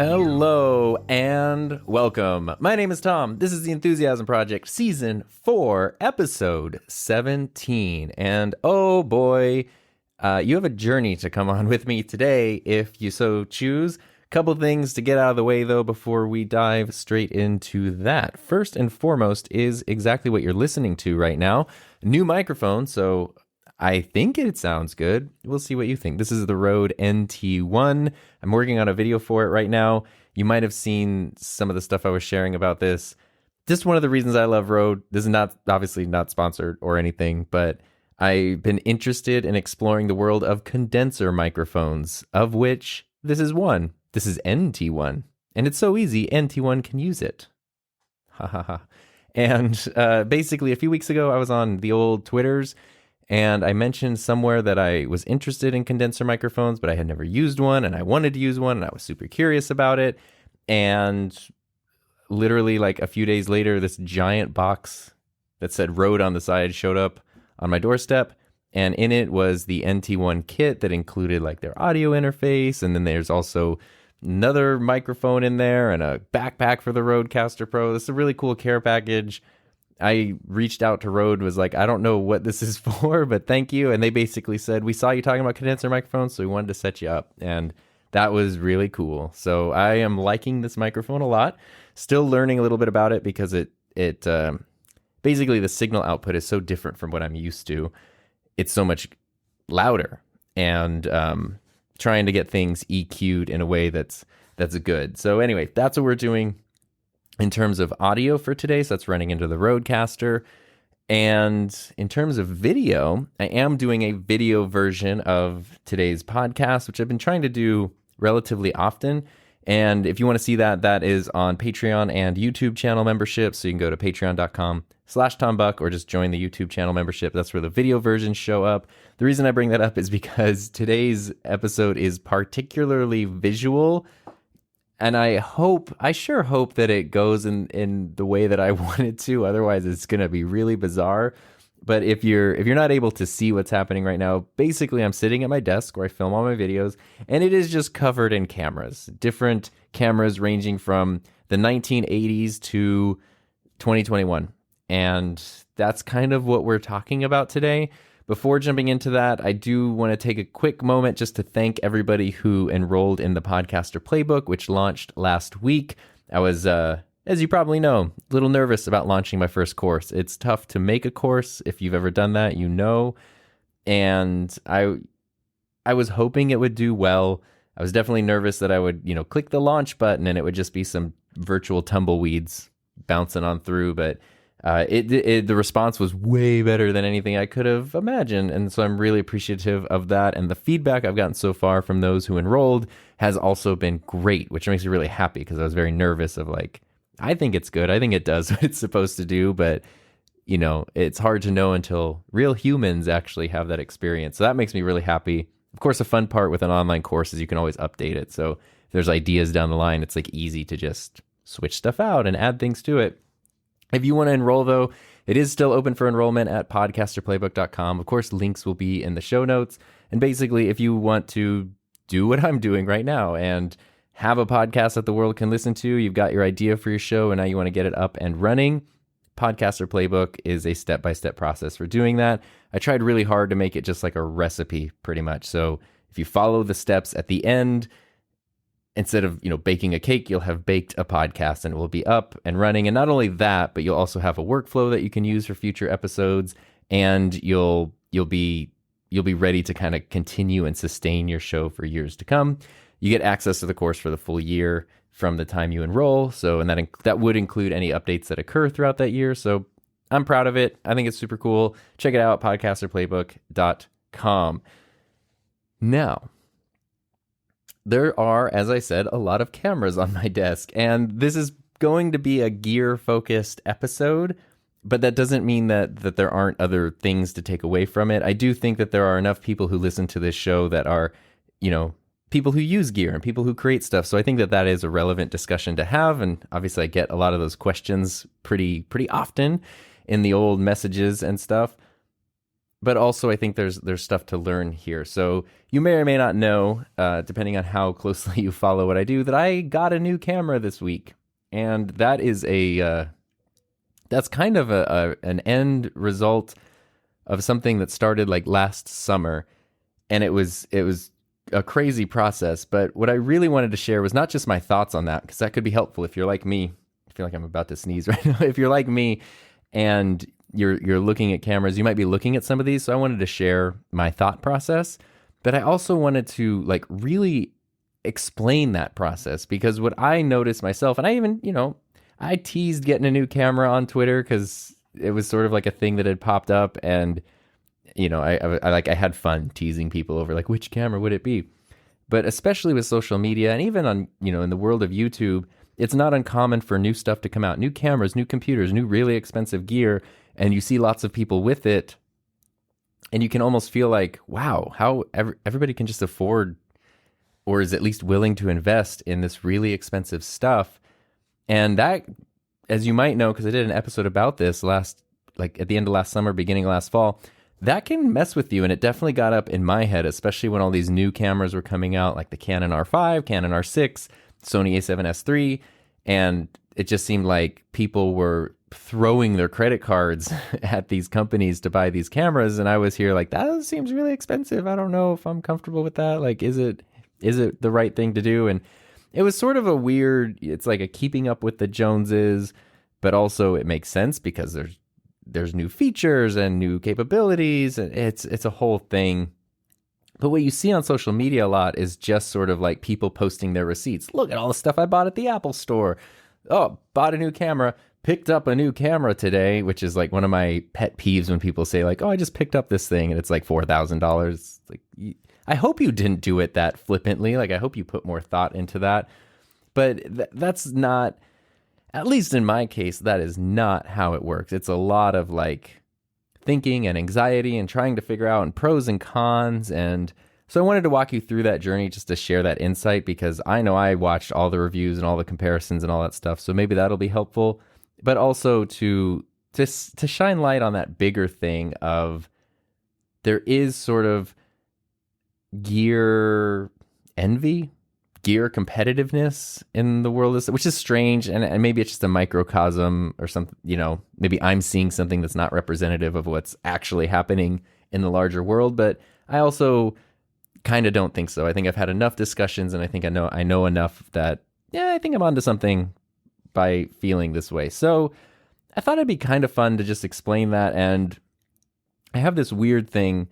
Hello and welcome. My name is Tom. This is the Enthusiasm Project, Season 4, Episode 17. And oh boy, you have a journey to come on with me today if you so choose. Couple things to get out of the way though before we dive straight into that. First and foremost is exactly what you're listening to right now. New microphone, so I think it sounds good. We'll see what you think. This is the Rode NT1. I'm working on a video for it right now. You might have seen some of the stuff I was sharing about this. Just one of the reasons I love Rode. This is obviously not sponsored or anything, but I've been interested in exploring the world of condenser microphones, of which this is one. This is NT1. And it's so easy, NT1 can use it. Ha ha ha. And basically a few weeks ago, I was on the old Twitters, and I mentioned somewhere that I was interested in condenser microphones, but I had never used one, and I wanted to use one, and I was super curious about it. And literally like a few days later, this giant box that said Rode on the side showed up on my doorstep, and in it was the NT1 kit that included like their audio interface, and then there's also another microphone in there and a backpack for the Rodecaster Pro. This is a really cool care package. I reached out to Rode, was like, I don't know what this is for, but thank you. And they basically said, we saw you talking about condenser microphones, so we wanted to set you up. And that was really cool. So I am liking this microphone a lot. Still learning a little bit about it because it basically the signal output is so different from what I'm used to. It's so much louder, and trying to get things EQ'd in a way that's good. So anyway, that's what we're doing in terms of audio for today. So that's running into the Rodecaster. And in terms of video, I am doing a video version of today's podcast, which I've been trying to do relatively often. And if you want to see that, that is on Patreon and YouTube channel membership. So you can go to patreon.com/TomBuck or just join the YouTube channel membership. That's where the video versions show up. The reason I bring that up is because today's episode is particularly visual. And I sure hope that it goes in the way that I want it to. Otherwise, it's going to be really bizarre. But if you're not able to see what's happening right now, basically I'm sitting at my desk where I film all my videos, and it is just covered in cameras. Different cameras ranging from the 1980s to 2021. And that's kind of what we're talking about today. Before jumping into that, I do want to take a quick moment just to thank everybody who enrolled in the Podcaster Playbook, which launched last week. I was, as you probably know, a little nervous about launching my first course. It's tough to make a course. If you've ever done that, you know. And I was hoping it would do well. I was definitely nervous that I would, click the launch button and it would just be some virtual tumbleweeds bouncing on through, but the response was way better than anything I could have imagined, and so I'm really appreciative of that. And the feedback I've gotten so far from those who enrolled has also been great, which makes me really happy because I was very nervous of I think it's good, I think it does what it's supposed to do, but it's hard to know until real humans actually have that experience. So that makes me really happy. Of course, a fun part with an online course is you can always update it. So if there's ideas down the line, it's easy to just switch stuff out and add things to it. If you want to enroll, though, it is still open for enrollment at podcasterplaybook.com. Of course, links will be in the show notes. And basically, if you want to do what I'm doing right now and have a podcast that the world can listen to, you've got your idea for your show, and now you want to get it up and running, Podcaster Playbook is a step-by-step process for doing that. I tried really hard to make it just like a recipe, pretty much. So if you follow the steps at the end, instead of, baking a cake, you'll have baked a podcast and it will be up and running. And not only that, but you'll also have a workflow that you can use for future episodes, and you'll be ready to kind of continue and sustain your show for years to come. You get access to the course for the full year from the time you enroll. So, and that would include any updates that occur throughout that year. So I'm proud of it. I think it's super cool. Check it out at podcasterplaybook.com. Now, there are, as I said, a lot of cameras on my desk, and this is going to be a gear-focused episode, but that doesn't mean that there aren't other things to take away from it. I do think that there are enough people who listen to this show that are, people who use gear and people who create stuff. So I think that is a relevant discussion to have, and obviously I get a lot of those questions pretty often in the old messages and stuff. but also I think there's stuff to learn here. So you may or may not know, depending on how closely you follow what I do, that I got a new camera this week, and that is that's kind of an end result of something that started like last summer, and it was a crazy process. But what I really wanted to share was not just my thoughts on that, because that could be helpful if you're like me. I feel like I'm about to sneeze right now. If you're like me and you're looking at cameras, you might be looking at some of these. So I wanted to share my thought process, but I also wanted to like really explain that process, because what I noticed myself, and I even, I teased getting a new camera on Twitter because it was sort of like a thing that had popped up, and I had fun teasing people over like, which camera would it be? But especially with social media, and even on, in the world of YouTube, it's not uncommon for new stuff to come out, new cameras, new computers, new really expensive gear, and you see lots of people with it, and you can almost feel like, wow, how everybody can just afford, or is at least willing to invest in this really expensive stuff. And that, as you might know, because I did an episode about this at the end of last summer, beginning of last fall, that can mess with you. And it definitely got up in my head, especially when all these new cameras were coming out, like the Canon R5, Canon R6, Sony A7S III. And it just seemed like people were throwing their credit cards at these companies to buy these cameras. And I was here like, that seems really expensive. I don't know if I'm comfortable with that. Like, is it the right thing to do? And it was sort of a weird, it's like a keeping up with the Joneses, but also it makes sense because there's new features and new capabilities, and it's a whole thing. But what you see on social media a lot is just sort of like people posting their receipts. Look at all the stuff I bought at the Apple store. Oh, bought a new camera, picked up a new camera today, which is like one of my pet peeves when people say like, oh, I just picked up this thing and it's like $4,000. Like, I hope you didn't do it that flippantly. Like, I hope you put more thought into that. But that's not, at least in my case, that is not how it works. It's a lot of like thinking and anxiety and trying to figure out and pros and cons. And so I wanted to walk you through that journey just to share that insight, because I know I watched all the reviews and all the comparisons and all that stuff. So maybe that'll be helpful, but also to shine light on that bigger thing of there is sort of gear envy, gear competitiveness in the world, which is strange, and maybe it's just a microcosm or something. Maybe I'm seeing something that's not representative of what's actually happening in the larger world. But I also kind of don't think so. I think I've had enough discussions, and I think I know enough that I think I'm onto something by feeling this way. So I thought it'd be kind of fun to just explain that. And I have this weird thing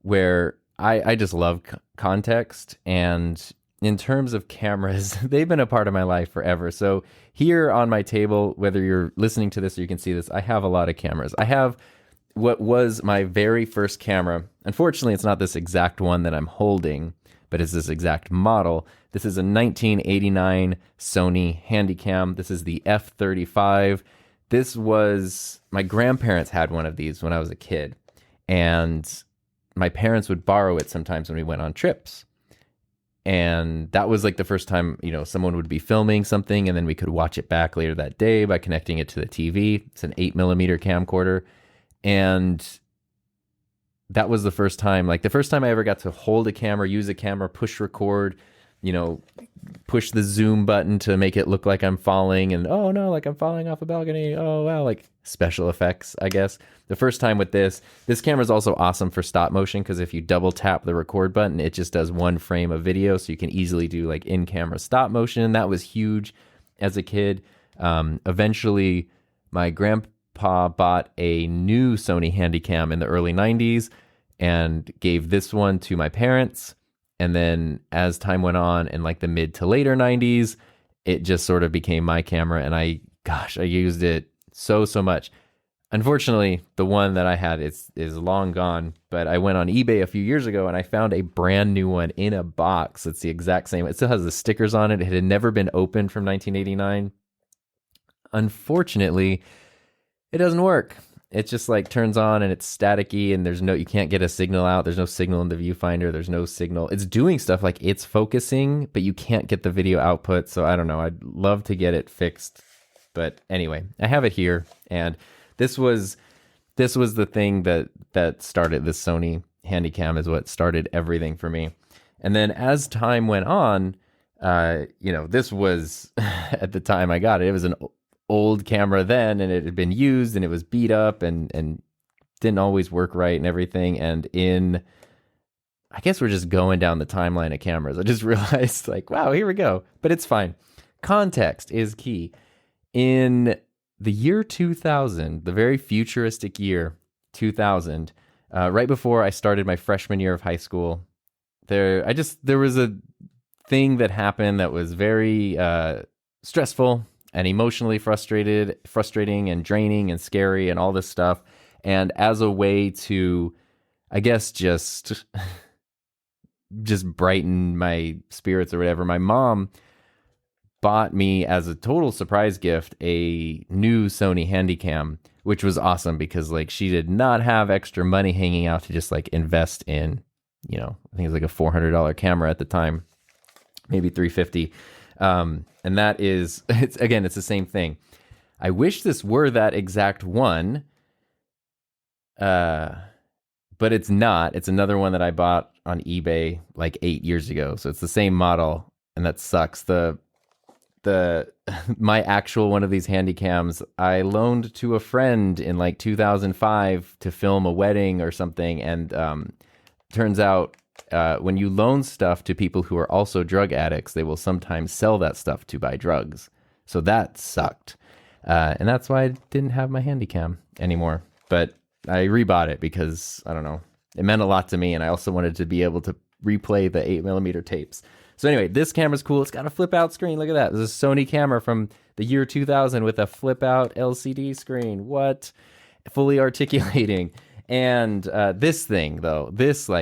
where I just love context, and in terms of cameras, they've been a part of my life forever. So here on my table, whether you're listening to this or you can see this, I have a lot of cameras. I have what was my very first camera. Unfortunately, it's not this exact one that I'm holding, but it's this exact model. This is a 1989 Sony Handycam. This is the F35. This was, my grandparents had one of these when I was a kid, and my parents would borrow it sometimes when we went on trips. And that was like the first time, someone would be filming something, and then we could watch it back later that day by connecting it to the TV. It's an 8mm camcorder. And that was the first time I ever got to hold a camera, use a camera, push record, push the zoom button to make it look like I'm falling, and oh no, like I'm falling off a balcony. Oh wow, like special effects, I guess. The first time with this camera is also awesome for stop motion, because if you double tap the record button, it just does one frame of video, so you can easily do like in-camera stop motion. That was huge as a kid. Eventually, my grandpa bought a new Sony Handycam in the early 90s and gave this one to my parents. And then as time went on in like the mid to later 90s, it just sort of became my camera. And I used it so much. Unfortunately, the one that I had is long gone, but I went on eBay a few years ago and I found a brand new one in a box. It's the exact same. It still has the stickers on it. It had never been opened from 1989. Unfortunately, it doesn't work. It just like turns on and it's staticky, and you can't get a signal out. There's no signal in the viewfinder. There's no signal. It's doing stuff like it's focusing, but you can't get the video output. So I don't know. I'd love to get it fixed. But anyway, I have it here. And this was this was the thing that started this Sony Handycam, is what started everything for me. And then as time went on, this was at the time I got it. It was an old camera then, and it had been used, and it was beat up, and didn't always work right and everything. And I guess we're just going down the timeline of cameras. I just realized, like, wow, here we go. But it's fine. Context is key. In the year 2000, the very futuristic year 2000, right before I started my freshman year of high school, there was a thing that happened that was very stressful and emotionally frustrating and draining and scary and all this stuff. And as a way to, I guess, just brighten my spirits or whatever, my mom bought me, as a total surprise gift, a new Sony Handycam, which was awesome because, like, she did not have extra money hanging out to just, like, invest in, I think it was like a $400 camera at the time, maybe $350. And that is, it's the same thing. I wish this were that exact one, but it's not. It's another one that I bought on eBay like 8 years ago. So it's the same model, and that sucks. My actual one of these Handycams I loaned to a friend in like 2005 to film a wedding or something, and turns out when you loan stuff to people who are also drug addicts, they will sometimes sell that stuff to buy drugs. So that sucked, and that's why I didn't have my Handycam anymore. But I rebought it because, I don't know, it meant a lot to me, and I also wanted to be able to replay the 8mm tapes. So anyway, this camera's cool. It's got a flip-out screen. Look at that. This is a Sony camera from the year 2000 with a flip-out LCD screen. What? Fully articulating. And this thing, though, the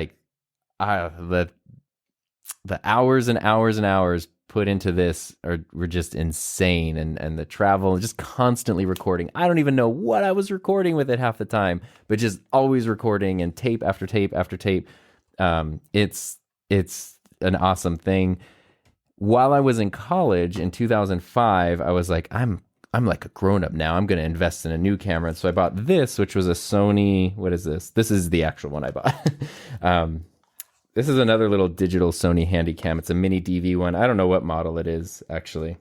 hours and hours and hours put into this were just insane. And the travel, just constantly recording. I don't even know what I was recording with it half the time, but just always recording, and tape after tape after tape. It's an awesome thing. While I was in college in 2005, I was like, I'm like a grown-up now. I'm going to invest in a new camera. And so I bought this, which was a Sony. What is this? This is the actual one I bought. This is another little digital Sony Handycam. It's a mini DV one. I don't know what model it is, actually.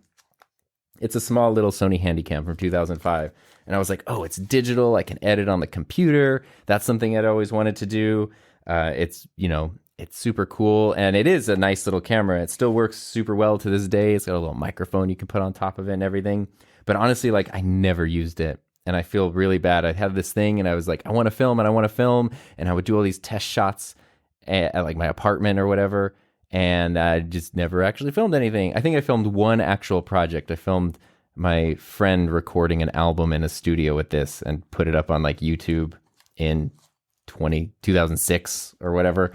It's a small little Sony Handycam from 2005. And I was like, oh, it's digital. I can edit on the computer. That's something I'd always wanted to do. It's super cool, and it is a nice little camera. It still works super well to this day. It's got a little microphone you can put on top of it and everything. But honestly, like, I never used it, and I feel really bad. I had this thing, and I was like, I want to film, and I would do all these test shots at like my apartment or whatever, and I just never actually filmed anything. I think I filmed one actual project. I filmed my friend recording an album in a studio with this and put it up on like YouTube in 2006 or whatever.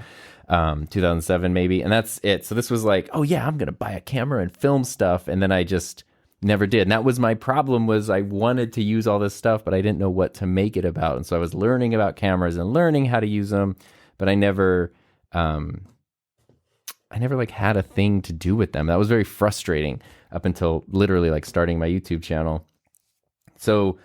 2007 maybe, and that's it. So this was like, oh yeah, I'm gonna buy a camera and film stuff, and then I just never did. And that was my problem, was I wanted to use all this stuff, but I didn't know what to make it about. And so I was learning about cameras and learning how to use them, but I never like had a thing to do with them. That was very frustrating up until literally like starting my YouTube channel. So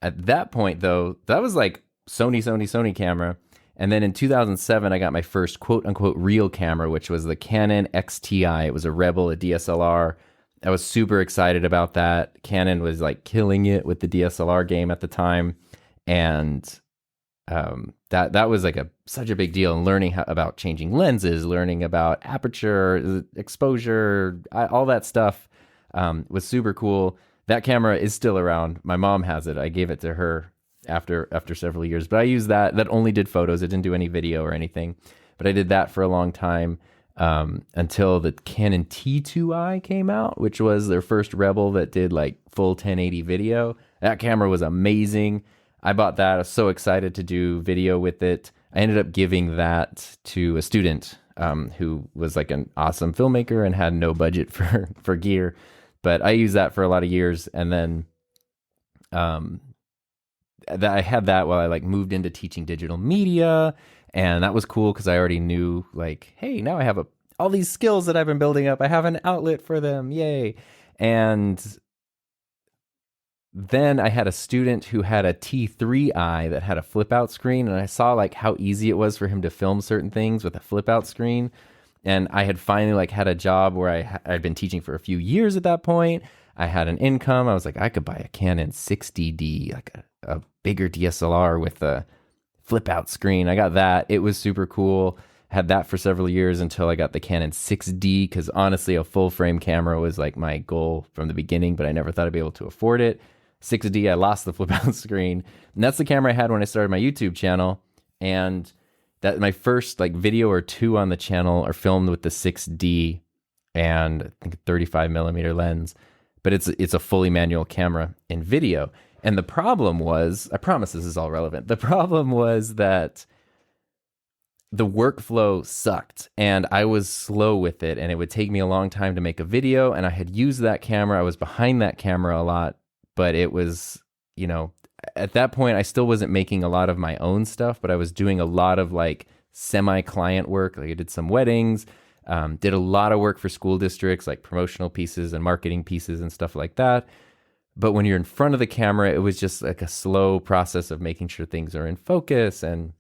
at that point, though, that was like Sony camera. And then in 2007, I got my first quote-unquote real camera, which was the Canon XTI. It was a Rebel, a DSLR. I was super excited about that. Canon was like killing it with the DSLR game at the time. And that was like such a big deal. And learning about changing lenses, learning about aperture, exposure, all that stuff was super cool. That camera is still around. My mom has it. I gave it to her after several years, but I used that only did photos. It didn't do any video or anything, but I did that for a long time, until the Canon T2i came out, which was their first Rebel that did like full 1080 video. That camera was amazing. I bought that. I was so excited to do video with it. I ended up giving that to a student who was like an awesome filmmaker and had no budget for gear, but I used that for a lot of years. And then that I had that while I like moved into teaching digital media, and that was cool because I already knew, like, hey, now I have all these skills that I've been building up. I have an outlet for them, yay! And then I had a student who had a T3i that had a flip out screen, and I saw like how easy it was for him to film certain things with a flip out screen. And I had finally like had a job where I'd been teaching for a few years at that point. I had an income. I was like, I could buy a Canon 60D, like a bigger DSLR with a flip out screen. I got that. It was super cool. Had that for several years until I got the Canon 6D, because honestly, a full frame camera was like my goal from the beginning, but I never thought I'd be able to afford it. 6D, I lost the flip out screen. And that's the camera I had when I started my YouTube channel. And that my first like video or two on the channel are filmed with the 6D and I think a 35 millimeter lens, but it's a fully manual camera in video. And the problem was, I promise this is all relevant. The problem was that the workflow sucked and I was slow with it, and it would take me a long time to make a video. And I had used that camera. I was behind that camera a lot, but it was, at that point, I still wasn't making a lot of my own stuff, but I was doing a lot of like semi-client work. Like I did some weddings, did a lot of work for school districts, like promotional pieces and marketing pieces and stuff like that. But when you're in front of the camera, it was just like a slow process of making sure things are in focus, and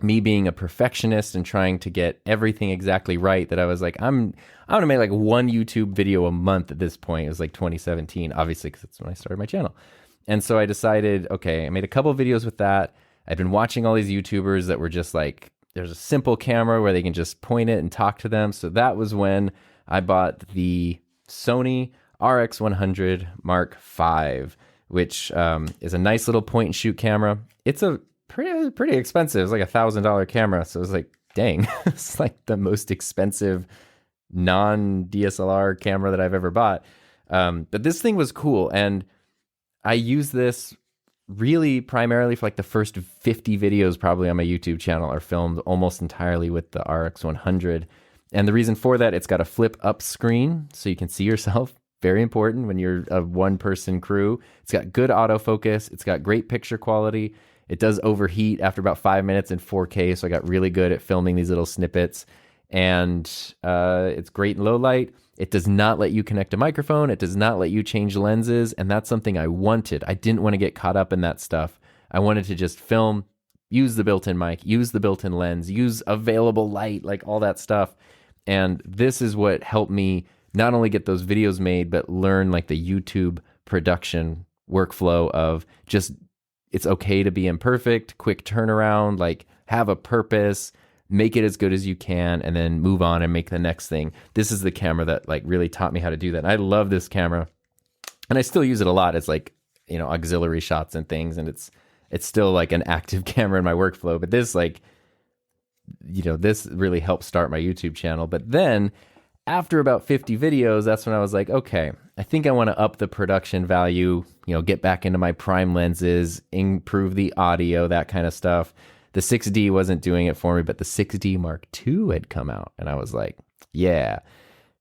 me being a perfectionist and trying to get everything exactly right, that I was like, I'm going to make like one YouTube video a month at this point. It was like 2017, obviously, because that's when I started my channel. And so I decided, okay, I made a couple of videos with that. I'd been watching all these YouTubers that were just like, there's a simple camera where they can just point it and talk to them. So that was when I bought the Sony RX100 Mark V, which is a nice little point and shoot camera. It's a pretty expensive. It's like $1,000 camera. So it was like, dang, it's like the most expensive non-DSLR camera that I've ever bought. But this thing was cool. And I use this really primarily for like the first 50 videos probably on my YouTube channel are filmed almost entirely with the RX100. And the reason for that, it's got a flip up screen so you can see yourself. Very important when you're a one-person crew. It's got good autofocus. It's got great picture quality. It does overheat after about 5 minutes in 4K, so I got really good at filming these little snippets. And it's great in low light. It does not let you connect a microphone. It does not let you change lenses, and that's something I wanted. I didn't want to get caught up in that stuff. I wanted to just film, use the built-in mic, use the built-in lens, use available light, like all that stuff. And this is what helped me not only get those videos made, but learn like the YouTube production workflow of just, it's okay to be imperfect, quick turnaround, like have a purpose, make it as good as you can, and then move on and make the next thing. This is the camera that like really taught me how to do that. And I love this camera, and I still use it a lot as like, auxiliary shots and things. And it's still like an active camera in my workflow, but this this really helped start my YouTube channel. But then after about 50 videos, that's when I was like, okay, I think I want to up the production value, get back into my prime lenses, improve the audio, that kind of stuff. The 6D wasn't doing it for me, but the 6D Mark II had come out, and I was like, yeah,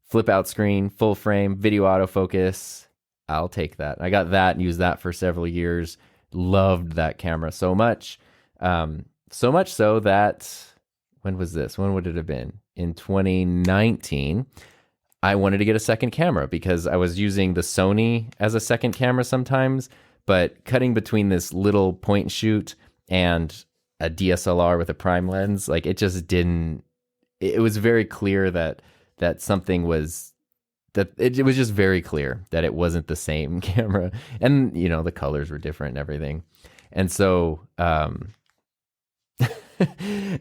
flip out screen, full frame, video autofocus, I'll take that. I got that and used that for several years. Loved that camera so much. So much so that, when was this? When would it have been? In 2019, I wanted to get a second camera because I was using the Sony as a second camera sometimes, but cutting between this little point and shoot and a DSLR with a prime lens, like it just didn't, it was very clear that something was, that it was just very clear that it wasn't the same camera. And, the colors were different and everything. And so,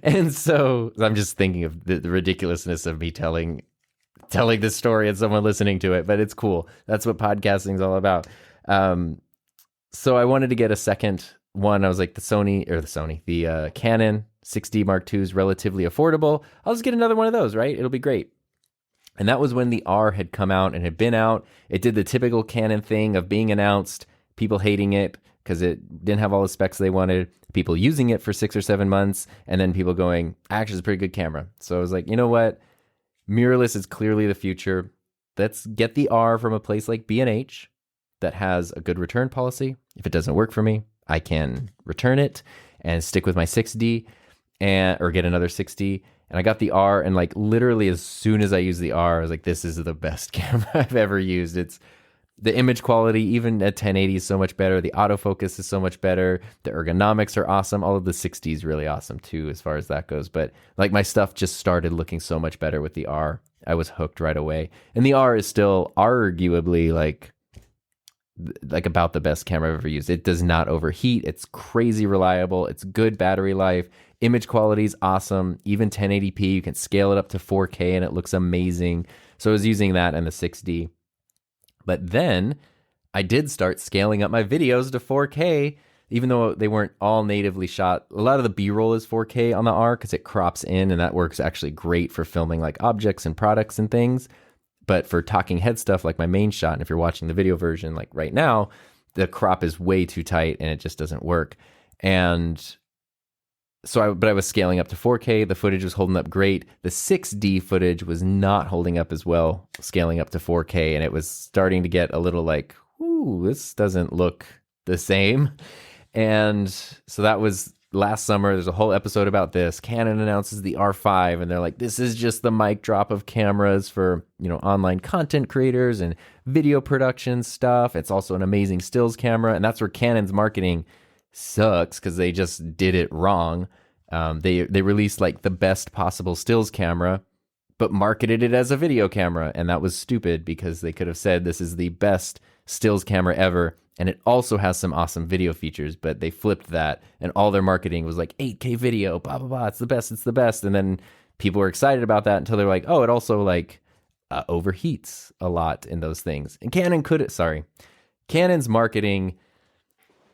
and so I'm just thinking of the ridiculousness of me telling this story and someone listening to it, but it's cool. That's what podcasting is all about. So I wanted to get a second one. I was like, the Canon 6D Mark II is relatively affordable. I'll just get another one of those, right? It'll be great. And that was when the R had come out and had been out. It did the typical Canon thing of being announced, people hating it because it didn't have all the specs they wanted, people using it for 6 or 7 months, and then people going, actually, it's a pretty good camera. So I was like, you know what? Mirrorless is clearly the future. Let's get the R from a place like B&H that has a good return policy. If it doesn't work for me, I can return it and stick with my 6D or get another 6D. And I got the R, and like literally as soon as I used the R, I was like, this is the best camera I've ever used. It's The image quality, even at 1080, is so much better. The autofocus is so much better. The ergonomics are awesome. All of the 60 is really awesome too, as far as that goes. But like my stuff just started looking so much better with the R. I was hooked right away. And the R is still arguably like about the best camera I've ever used. It does not overheat. It's crazy reliable. It's good battery life. Image quality is awesome. Even 1080p, you can scale it up to 4K and it looks amazing. So I was using that and the 6D. But then I did start scaling up my videos to 4K, even though they weren't all natively shot. A lot of the B-roll is 4K on the R because it crops in, and that works actually great for filming like objects and products and things. But for talking head stuff like my main shot, and if you're watching the video version like right now, the crop is way too tight and it just doesn't work. And so I was scaling up to 4K. The footage was holding up great. The 6D footage was not holding up as well, scaling up to 4K. And it was starting to get a little like, ooh, this doesn't look the same. And so that was last summer. There's a whole episode about this. Canon announces the R5 and they're like, this is just the mic drop of cameras for, online content creators and video production stuff. It's also an amazing stills camera. And that's where Canon's marketing sucks because they just did it wrong. They released like the best possible stills camera, but marketed it as a video camera, and that was stupid because they could have said this is the best stills camera ever, and it also has some awesome video features. But they flipped that, and all their marketing was like 8K video, blah blah blah. It's the best, and then people were excited about that until they're like, oh, it also like overheats a lot in those things. And Canon's marketing.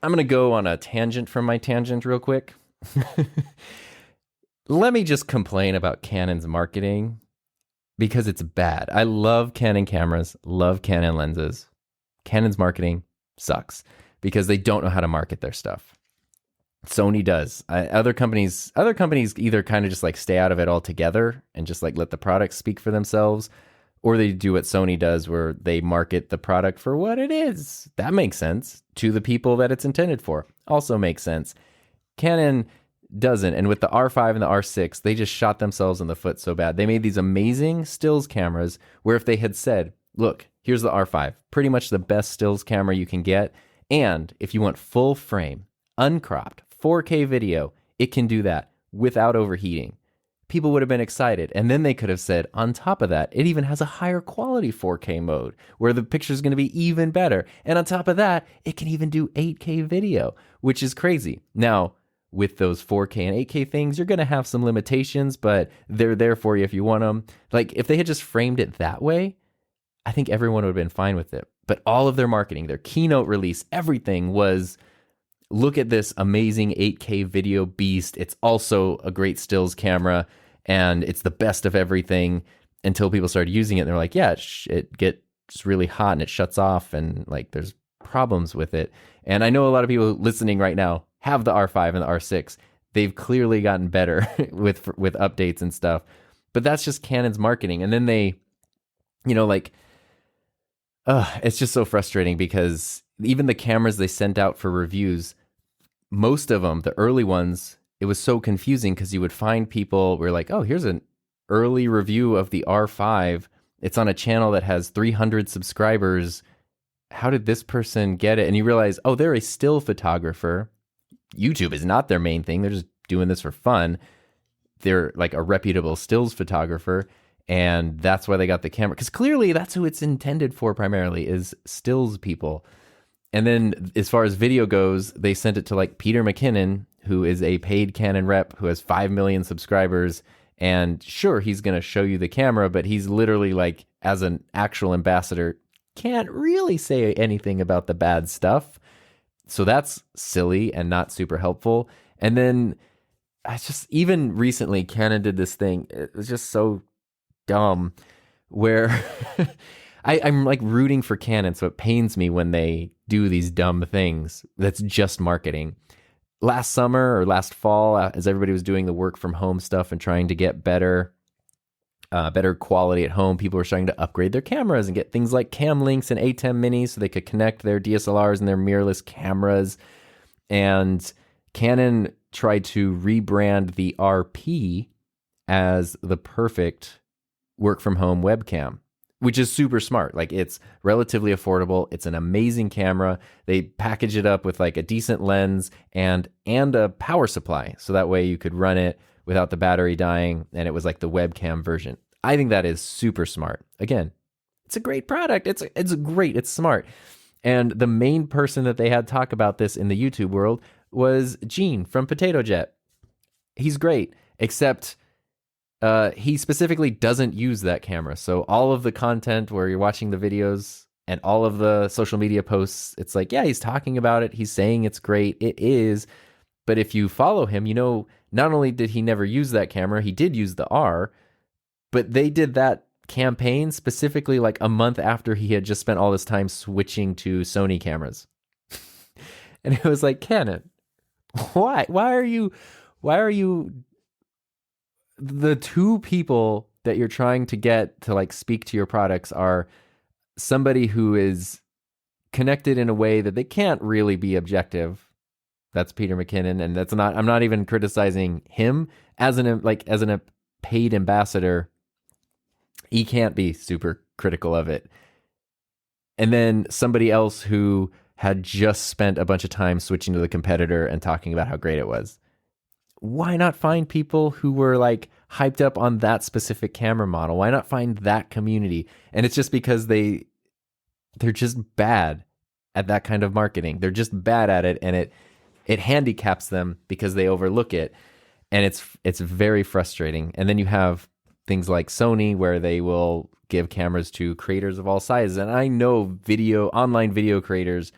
I'm going to go on a tangent from my tangent real quick. Let me just complain about Canon's marketing because it's bad. I love Canon cameras, love Canon lenses. Canon's marketing sucks because they don't know how to market their stuff. Sony does. Other companies either kind of just like stay out of it altogether and just like let the products speak for themselves, or they do what Sony does where they market the product for what it is. That makes sense. To the people that it's intended for. Also makes sense. Canon doesn't. And with the R5 and the R6, they just shot themselves in the foot so bad. They made these amazing stills cameras where if they had said, look, here's the R5, pretty much the best stills camera you can get. And if you want full frame, uncropped, 4K video, it can do that without overheating. People would have been excited. And then they could have said, on top of that, it even has a higher quality 4K mode where the picture is going to be even better. And on top of that, it can even do 8K video, which is crazy. Now, with those 4K and 8K things, you're going to have some limitations, but they're there for you if you want them. Like, if they had just framed it that way, I think everyone would have been fine with it. But all of their marketing, their keynote release, everything was, look at this amazing 8K video beast. It's also a great stills camera, and it's the best of everything, until people started using it. And they're like, yeah, it gets really hot and it shuts off, and like there's problems with it. And I know a lot of people listening right now have the R5 and the R6. They've clearly gotten better with updates and stuff. But that's just Canon's marketing. And then they, it's just so frustrating because even the cameras they sent out for reviews, most of them, the early ones, it was so confusing because you would find people were like, oh, here's an early review of the R5. It's on a channel that has 300 subscribers. How did this person get it? And you realize, oh, they're a still photographer. YouTube is not their main thing. They're just doing this for fun. They're like a reputable stills photographer. And that's why they got the camera. Because clearly that's who it's intended for primarily, is stills people. And then as far as video goes, they sent it to like Peter McKinnon, who is a paid Canon rep who has 5 million subscribers. And sure, he's going to show you the camera, but he's literally like, as an actual ambassador, can't really say anything about the bad stuff. So that's silly and not super helpful. And then even recently, Canon did this thing. It was just so dumb where I'm like rooting for Canon. So it pains me when they do these dumb things. That's just marketing. Last summer or last fall, as everybody was doing the work from home stuff and trying to get better quality at home, people were starting to upgrade their cameras and get things like cam links and A10 minis so they could connect their DSLRs and their mirrorless cameras. And Canon tried to rebrand the RP as the perfect work from home webcam. which is super smart. Like, it's relatively affordable. It's an amazing camera. They package it up with like a decent lens and a power supply. So that way you could run it without the battery dying. And it was like the webcam version. I think that is super smart. Again, it's a great product. It's great. It's smart. And the main person that they had talk about this in the YouTube world was Gene from Potato Jet. He's great, except he specifically doesn't use that camera. So all of the content where you're watching the videos and all of the social media posts, it's like, yeah, he's talking about it. He's saying it's great. It is. But if you follow him, you know, not only did he never use that camera, he did use the R, but they did that campaign specifically like a month after he had just spent all this time switching to Sony cameras. And it was like, Canon, why are you the two people that you're trying to get to like speak to your products are somebody who is connected in a way that they can't really be objective. That's Peter McKinnon, and I'm not even criticizing him as a paid ambassador. He can't be super critical of it. And then somebody else who had just spent a bunch of time switching to the competitor and talking about how great it was. Why not find people who were like hyped up on that specific camera model? Why not find that community? And it's just because they're just bad at that kind of marketing. They're just bad at it, and it handicaps them because they overlook it. And it's very frustrating. And then you have things like Sony, where they will give cameras to creators of all sizes. And I know online video creators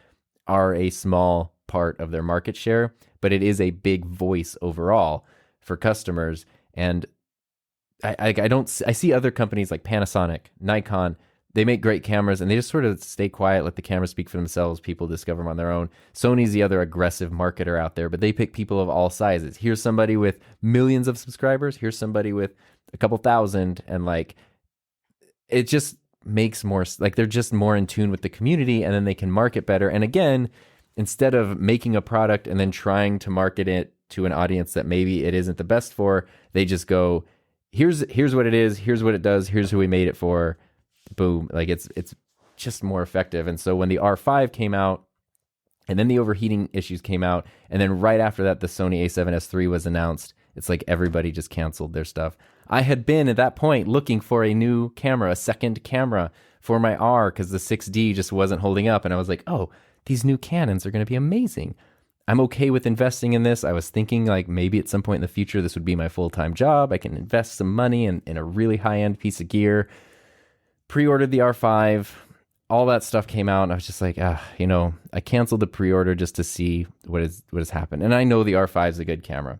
are a small part of their market share, but it is a big voice overall for customers. And I see other companies like Panasonic, Nikon, they make great cameras and they just sort of stay quiet, let the cameras speak for themselves. People discover them on their own. Sony's the other aggressive marketer out there, but they pick people of all sizes. Here's somebody with millions of subscribers. Here's somebody with a couple thousand. And like, it just makes more, like they're just more in tune with the community, and then they can market better. And again, instead of making a product and then trying to market it to an audience that maybe it isn't the best for, they just go, here's what it is, here's what it does, here's who we made it for. Boom. Like it's just more effective. And so when the R5 came out, and then the overheating issues came out, and then right after that, the Sony a7S III was announced, it's like everybody just canceled their stuff. I had been at that point looking for a new camera, a second camera for my R, because the 6D just wasn't holding up. And I was like, oh, these new Canons are going to be amazing. I'm okay with investing in this. I was thinking like maybe at some point in the future, this would be my full-time job. I can invest some money in a really high-end piece of gear. Pre-ordered the R5. All that stuff came out, and I was just like, I canceled the pre-order just to see what has happened. And I know the R5 is a good camera,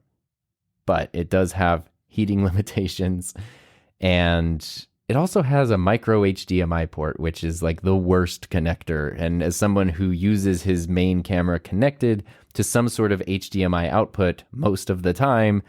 but it does have heating limitations, and it also has a micro HDMI port, which is like the worst connector. And as someone who uses his main camera connected to some sort of HDMI output most of the time,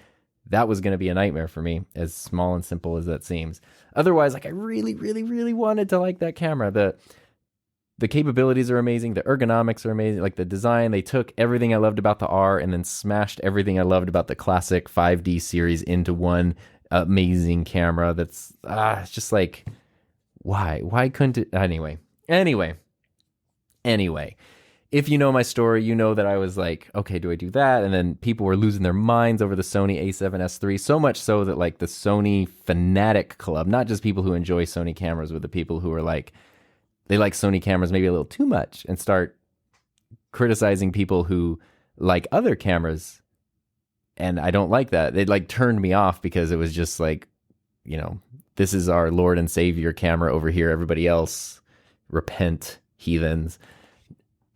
that was going to be a nightmare for me, as small and simple as that seems. Otherwise, like I really, really, really wanted to like that camera. The capabilities are amazing. The ergonomics are amazing. Like the design, they took everything I loved about the R and then smashed everything I loved about the classic 5D series into one amazing camera. That's it's just like, why couldn't it? Anyway. If you know my story, you know that I was like, okay, do I do that? And then people were losing their minds over the Sony a7S III, so much so that like the Sony fanatic club, not just people who enjoy Sony cameras, but the people who are like, they like Sony cameras maybe a little too much, and start criticizing people who like other cameras. And I don't like that. They like turned me off because it was just like, this is our Lord and Savior camera over here. Everybody else, repent, heathens.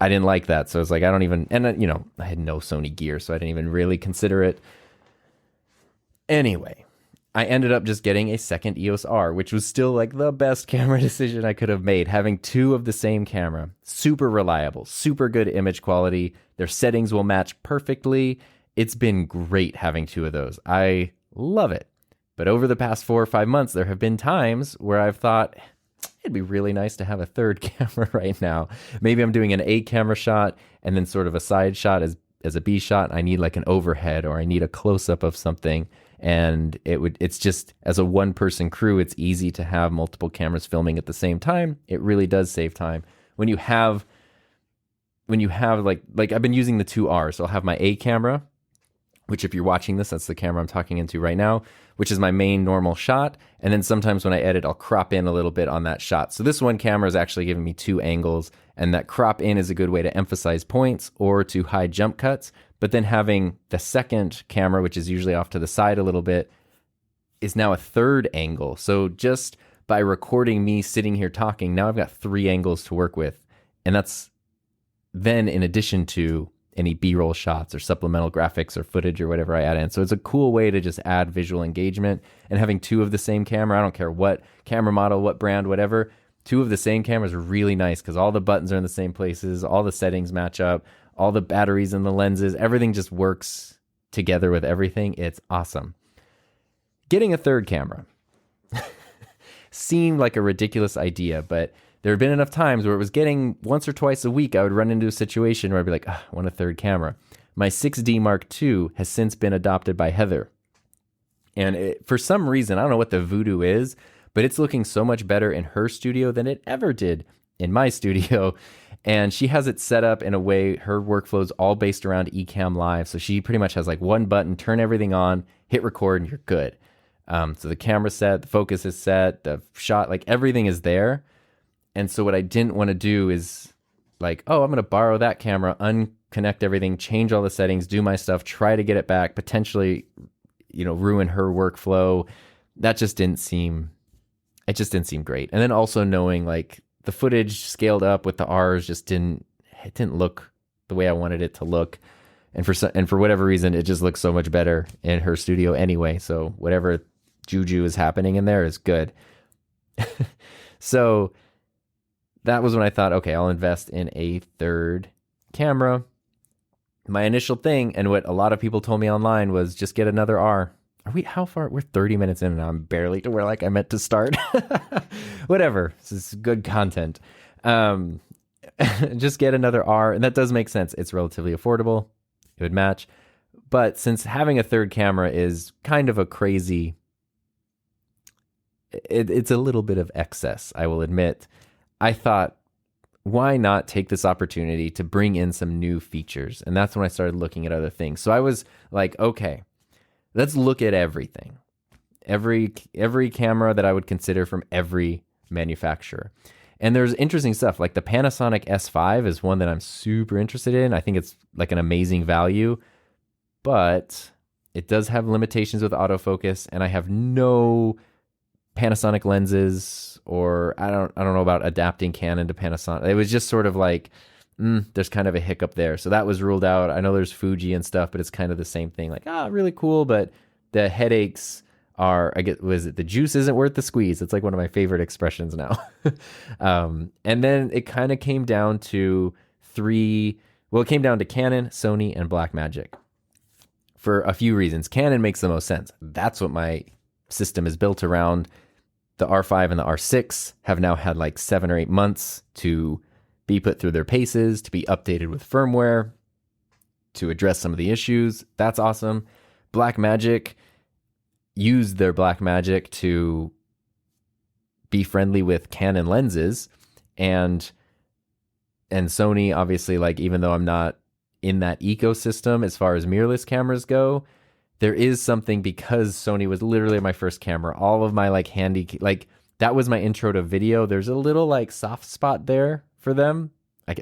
I didn't like that. So I was like, I don't even, and I had no Sony gear, so I didn't even really consider it. Anyway, I ended up just getting a second EOS R, which was still like the best camera decision I could have made. Having two of the same camera, super reliable, super good image quality. Their settings will match perfectly. It's been great having two of those. I love it. But over the past 4 or 5 months, there have been times where I've thought, it'd be really nice to have a third camera right now. Maybe I'm doing an A camera shot and then sort of a side shot as a B shot, I need like an overhead or I need a close up of something. And it's just, as a one person crew, it's easy to have multiple cameras filming at the same time. It really does save time. When you have like I've been using the 2R, so I'll have my A camera, which if you're watching this, that's the camera I'm talking into right now, which is my main normal shot. And then sometimes when I edit, I'll crop in a little bit on that shot. So this one camera is actually giving me 2 angles, and that crop in is a good way to emphasize points or to hide jump cuts. But then having the second camera, which is usually off to the side a little bit, is now a 3rd angle. So just by recording me sitting here talking, now I've got 3 angles to work with. And that's then in addition to any B-roll shots or supplemental graphics or footage or whatever I add in. So it's a cool way to just add visual engagement. And having 2 of the same camera, I don't care what camera model, what brand, whatever, 2 of the same cameras are really nice because all the buttons are in the same places, all the settings match up, all the batteries and the lenses, everything just works together with everything. It's awesome. Getting a 3rd camera seemed like a ridiculous idea, but there have been enough times where it was getting once or twice a week, I would run into a situation where I'd be like, I want a 3rd camera. My 6D Mark II has since been adopted by Heather. And for some reason, I don't know what the voodoo is, but it's looking so much better in her studio than it ever did in my studio. And she has it set up in a way, her workflow is all based around Ecamm Live. So she pretty much has like one button, turn everything on, hit record, and you're good. So the camera's set, the focus is set, the shot, like everything is there. And so what I didn't want to do is like, I'm going to borrow that camera, unconnect everything, change all the settings, do my stuff, try to get it back, potentially, ruin her workflow. It just didn't seem great. And then also knowing like the footage scaled up with the R's just didn't look the way I wanted it to look. And for whatever reason, it just looks so much better in her studio anyway. So whatever juju is happening in there is good. So that was when I thought, okay, I'll invest in a 3rd camera. My initial thing, and what a lot of people told me online, was just get another R. How far? We're 30 minutes in and I'm barely to where like I meant to start. Whatever. This is good content. Just get another R. And that does make sense. It's relatively affordable. It would match. But since having a 3rd camera is kind of a crazy, it's a little bit of excess, I will admit. I thought, why not take this opportunity to bring in some new features? And that's when I started looking at other things. So I was like, okay, let's look at everything. Every camera that I would consider from every manufacturer. And there's interesting stuff, like the Panasonic S5 is one that I'm super interested in. I think it's like an amazing value, but it does have limitations with autofocus, and I have no Panasonic lenses, or I don't know about adapting Canon to Panasonic. It was just sort of like, there's kind of a hiccup there. So that was ruled out. I know there's Fuji and stuff, but it's kind of the same thing. Like, really cool, but the headaches are, the juice isn't worth the squeeze. It's like one of my favorite expressions now. And then it kind of came down to it came down to Canon, Sony, and Blackmagic for a few reasons. Canon makes the most sense. That's what my system is built around. The R5 and the R6 have now had like 7 or 8 months to be put through their paces, to be updated with firmware, to address some of the issues. That's awesome. Blackmagic used their Blackmagic to be friendly with Canon lenses, and Sony, obviously, like, even though I'm not in that ecosystem as far as mirrorless cameras go, there is something, because Sony was literally my first camera. All of my like that was my intro to video. There's a little like soft spot there for them.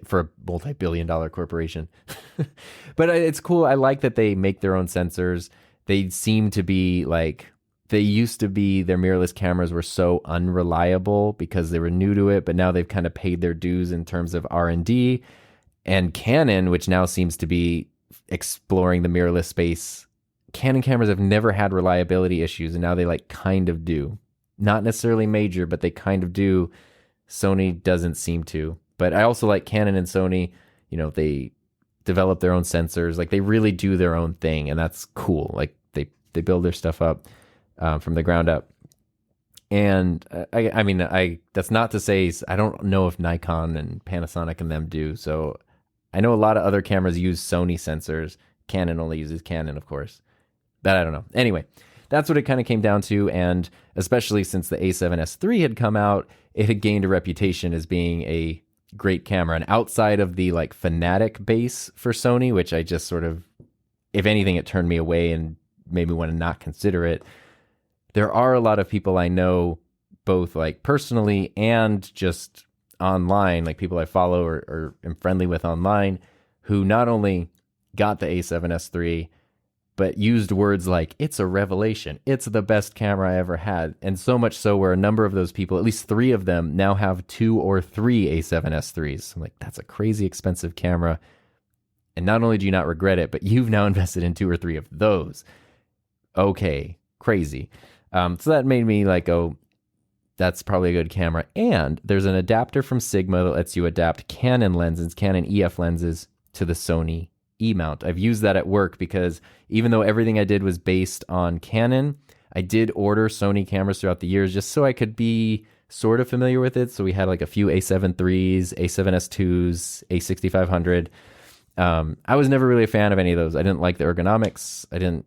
For a multi-billion-dollar corporation. But it's cool. I like that they make their own sensors. They seem to be like, they used to be, their mirrorless cameras were so unreliable because they were new to it, but now they've kind of paid their dues in terms of R&D. And Canon, which now seems to be exploring the mirrorless space, Canon cameras have never had reliability issues, and now they like kind of do. Not necessarily major, but they kind of do. Sony doesn't seem to. But I also like Canon and Sony, they develop their own sensors. Like, they really do their own thing, and that's cool. Like, they build their stuff up from the ground up. And I mean, that's not to say, I don't know if Nikon and Panasonic and them do. So I know a lot of other cameras use Sony sensors. Canon only uses Canon, of course. But I don't know. Anyway, that's what it kind of came down to. And especially since the A7S III had come out, it had gained a reputation as being a great camera. And outside of the like fanatic base for Sony, which I just sort of, if anything, it turned me away and made me want to not consider it. There are a lot of people I know, both like personally and just online, like people I follow or am friendly with online, who not only got the A7S III, but used words like, it's a revelation, it's the best camera I ever had. And so much so where a number of those people, at least 3 of them, now have 2 or 3 A7S IIIs. I'm like, that's a crazy expensive camera. And not only do you not regret it, but you've now invested in 2 or 3 of those. Okay, crazy. So that made me like, oh, that's probably a good camera. And there's an adapter from Sigma that lets you adapt Canon lenses, Canon EF lenses, to the Sony E-mount. I've used that at work because even though everything I did was based on Canon, I did order Sony cameras throughout the years just so I could be sort of familiar with it. So we had like a few A7 IIIs, A7S IIs, A6500. I was never really a fan of any of those. I didn't like the ergonomics. I didn't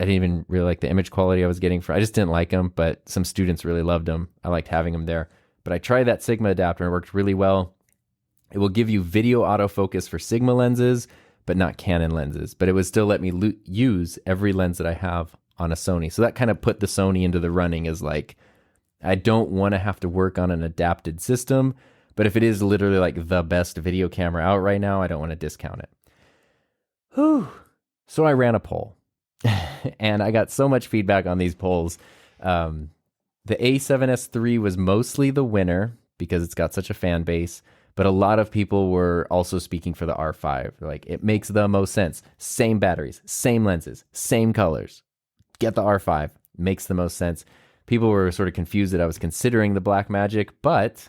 even really like the image quality I was getting I just didn't like them, but some students really loved them. I liked having them there. But I tried that Sigma adapter and it worked really well. It will give you video autofocus for Sigma lenses, but not Canon lenses. But it would still let me use every lens that I have on a Sony. So that kind of put the Sony into the running as like, I don't want to have to work on an adapted system, but if it is literally like the best video camera out right now, I don't want to discount it. Whew. So I ran a poll. And I got so much feedback on these polls. The A7S III was mostly the winner because it's got such a fan base, but a lot of people were also speaking for the R5. They're like, it makes the most sense. Same batteries, same lenses, same colors. Get the R5. Makes the most sense. People were sort of confused that I was considering the Blackmagic, but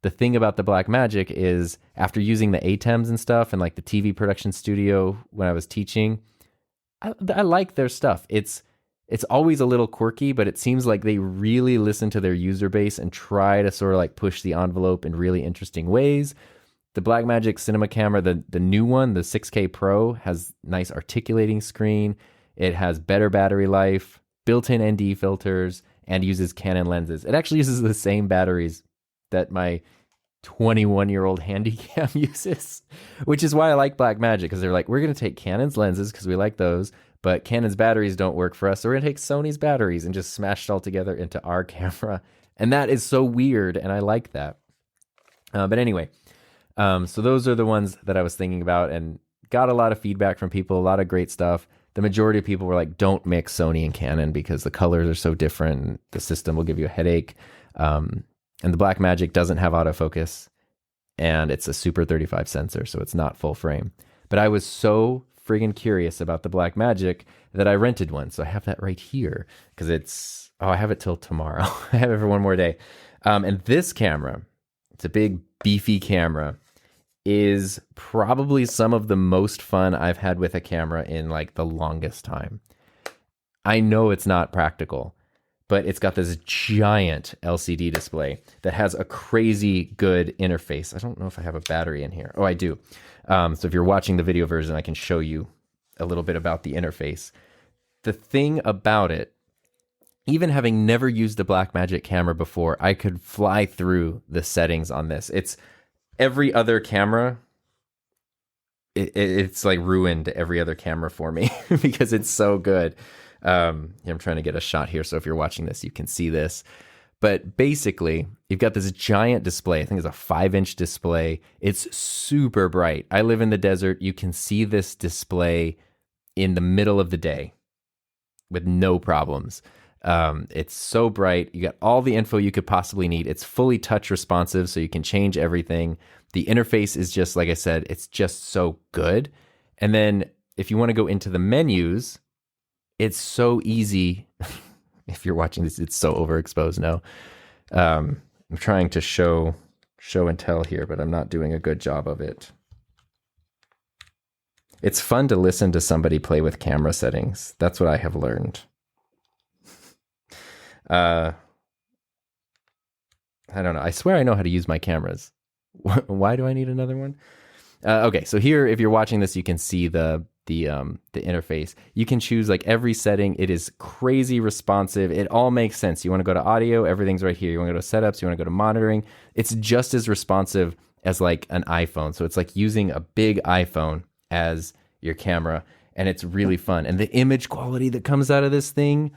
the thing about the Blackmagic is after using the ATEMs and stuff and like the TV production studio when I was teaching, I like their stuff. It's always a little quirky, but it seems like they really listen to their user base and try to sort of like push the envelope in really interesting ways. The Blackmagic cinema camera, the new one, the 6K Pro, has nice articulating screen. It has better battery life, built-in ND filters, and uses Canon lenses. It actually uses the same batteries that my 21-year-old Handycam uses, which is why I like Blackmagic, because they're like, we're going to take Canon's lenses because we like those, but Canon's batteries don't work for us, so we're going to take Sony's batteries and just smash it all together into our camera. And that is so weird, and I like that. But anyway, so those are the ones that I was thinking about and got a lot of feedback from people, a lot of great stuff. The majority of people were like, don't mix Sony and Canon because the colors are so different, and the system will give you a headache. And the Blackmagic doesn't have autofocus, and it's a Super 35 sensor, so it's not full frame. But I was so friggin' curious about the Blackmagic that I rented one. So I have that right here because I have it till tomorrow. I have it for one more day. And this camera, it's a big, beefy camera, is probably some of the most fun I've had with a camera in like the longest time. I know it's not practical, but it's got this giant LCD display that has a crazy good interface. I don't know if I have a battery in here. Oh, I do. So if you're watching the video version, I can show you a little bit about the interface. The thing about it, even having never used a Blackmagic camera before, I could fly through the settings on this. It's every other camera. It's like ruined every other camera for me because it's so good. I'm trying to get a shot here, so if you're watching this, you can see this. But basically, you've got this giant display. I think it's a 5-inch display. It's super bright. I live in the desert. You can see this display in the middle of the day with no problems. It's so bright. You got all the info you could possibly need. It's fully touch responsive, so you can change everything. The interface is just, like I said, it's just so good. And then if you want to go into the menus, it's so easy. If you're watching this, it's so overexposed now. I'm trying to show and tell here, but I'm not doing a good job of it. It's fun to listen to somebody play with camera settings. That's what I have learned. I don't know. I swear I know how to use my cameras. Why do I need another one? Okay, so here, if you're watching this, you can see the interface. You can choose like every setting. It is crazy responsive. It all makes sense. You want to go to audio, everything's right here. You want to go to setups, you want to go to monitoring. It's just as responsive as like an iPhone. So it's like using a big iPhone as your camera, and it's really fun. And the image quality that comes out of this thing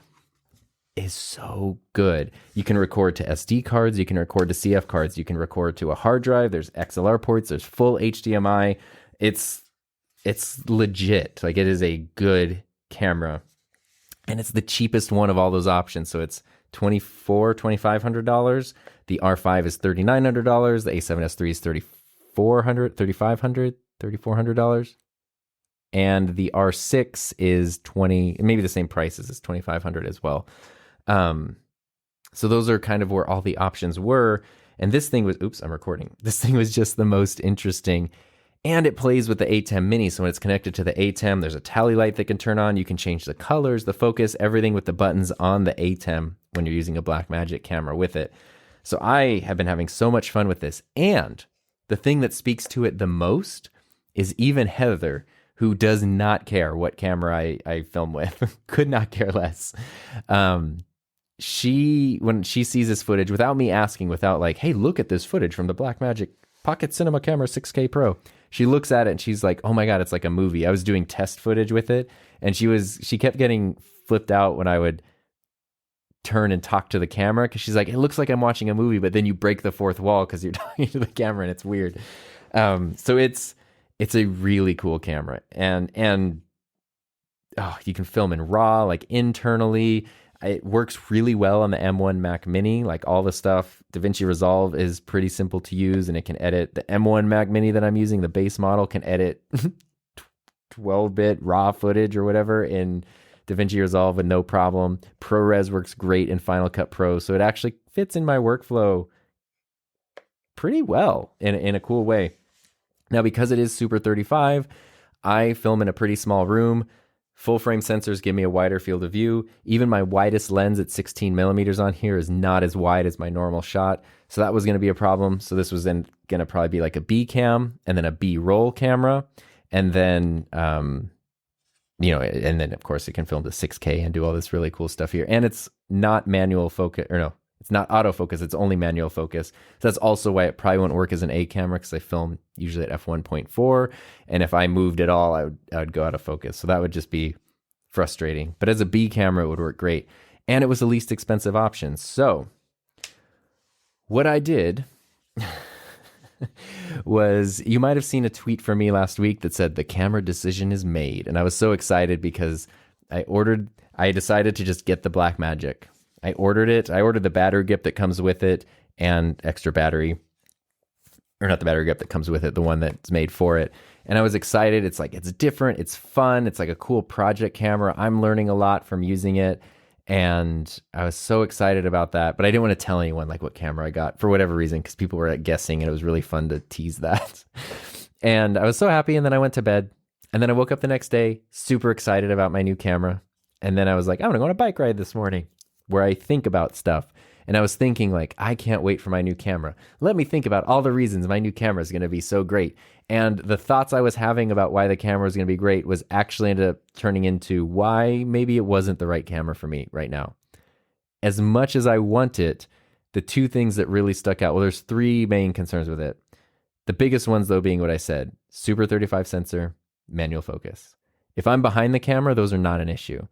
is so good. You can record to SD cards, you can record to CF cards, you can record to a hard drive. There's XLR ports, there's full HDMI. It's legit. Like, it is a good camera, and it's the cheapest one of all those options. So it's $2,500. The R5 is $3,900. The A7S3 is $3,400, and the R6 is maybe the same price as this, $2,500 as well. So those are kind of where all the options were. And this thing was, I'm recording. This thing was just the most interesting. And it plays with the ATEM Mini. So when it's connected to the ATEM, there's a tally light that can turn on. You can change the colors, the focus, everything with the buttons on the ATEM when you're using a Blackmagic camera with it. So I have been having so much fun with this. And the thing that speaks to it the most is even Heather, who does not care what camera I film with, could not care less. When she sees this footage, without me asking, without like, hey, look at this footage from the Blackmagic Pocket Cinema Camera 6K Pro, she looks at it and she's like, oh my God, it's like a movie. I was doing test footage with it, and she kept getting flipped out when I would turn and talk to the camera, because she's like, it looks like I'm watching a movie, but then you break the fourth wall because you're talking to the camera and it's weird. So it's a really cool camera, and you can film in RAW, like internally. It works really well on the M1 Mac Mini. Like, all the stuff, DaVinci Resolve is pretty simple to use, and it can edit. The M1 Mac Mini that I'm using, the base model, can edit 12-bit RAW footage or whatever in DaVinci Resolve with no problem. ProRes works great in Final Cut Pro, so it actually fits in my workflow pretty well in a cool way. Now, because it is Super 35, I film in a pretty small room. Full frame sensors give me a wider field of view. Even my widest lens at 16 millimeters on here is not as wide as my normal shot. So that was going to be a problem. So this was then going to probably be like a B cam, and then a B roll camera. And then, and then of course it can film to 6K and do all this really cool stuff here. And it's not manual focus, or no, it's not autofocus. It's only manual focus. So that's also why it probably won't work as an A camera, because I film usually at f1.4. And if I moved at all, I would go out of focus. So that would just be frustrating. But as a B camera, it would work great. And it was the least expensive option. So what I did was, you might have seen a tweet from me last week that said the camera decision is made. And I was so excited because I decided to just get the Blackmagic. I ordered it. I ordered the battery grip that comes with it and extra battery, or not the battery grip that comes with it, the one that's made for it. And I was excited. It's like, it's different. It's fun. It's like a cool project camera. I'm learning a lot from using it. And I was so excited about that, but I didn't want to tell anyone like what camera I got for whatever reason, because people were like guessing, and it was really fun to tease that. And I was so happy. And then I went to bed, and then I woke up the next day, super excited about my new camera. And then I was like, I'm going to go on a bike ride this morning, where I think about stuff. And I was thinking, like, I can't wait for my new camera. Let me think about all the reasons my new camera is going to be so great. And the thoughts I was having about why the camera was going to be great was actually ended up turning into why maybe it wasn't the right camera for me right now. As much as I want it, the two things that really stuck out, well, there's three main concerns with it. The biggest ones, though, being what I said: Super 35 sensor, manual focus. If I'm behind the camera, those are not an issue.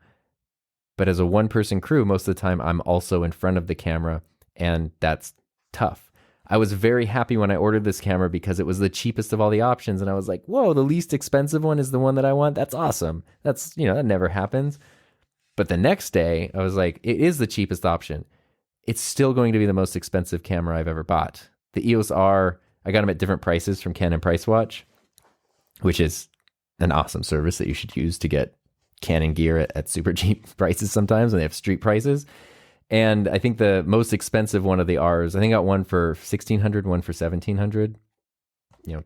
But as a one-person crew, most of the time I'm also in front of the camera, and that's tough. I was very happy when I ordered this camera because it was the cheapest of all the options, and I was like, whoa, the least expensive one is the one that I want? That's awesome. That's, that never happens. But the next day, I was like, it is the cheapest option. It's still going to be the most expensive camera I've ever bought. The EOS R, I got them at different prices from Canon Price Watch, which is an awesome service that you should use to get Canon gear at super cheap prices sometimes, and they have street prices. And I think the most expensive one of the R's, I think I got one for $1,600, one for $1,700,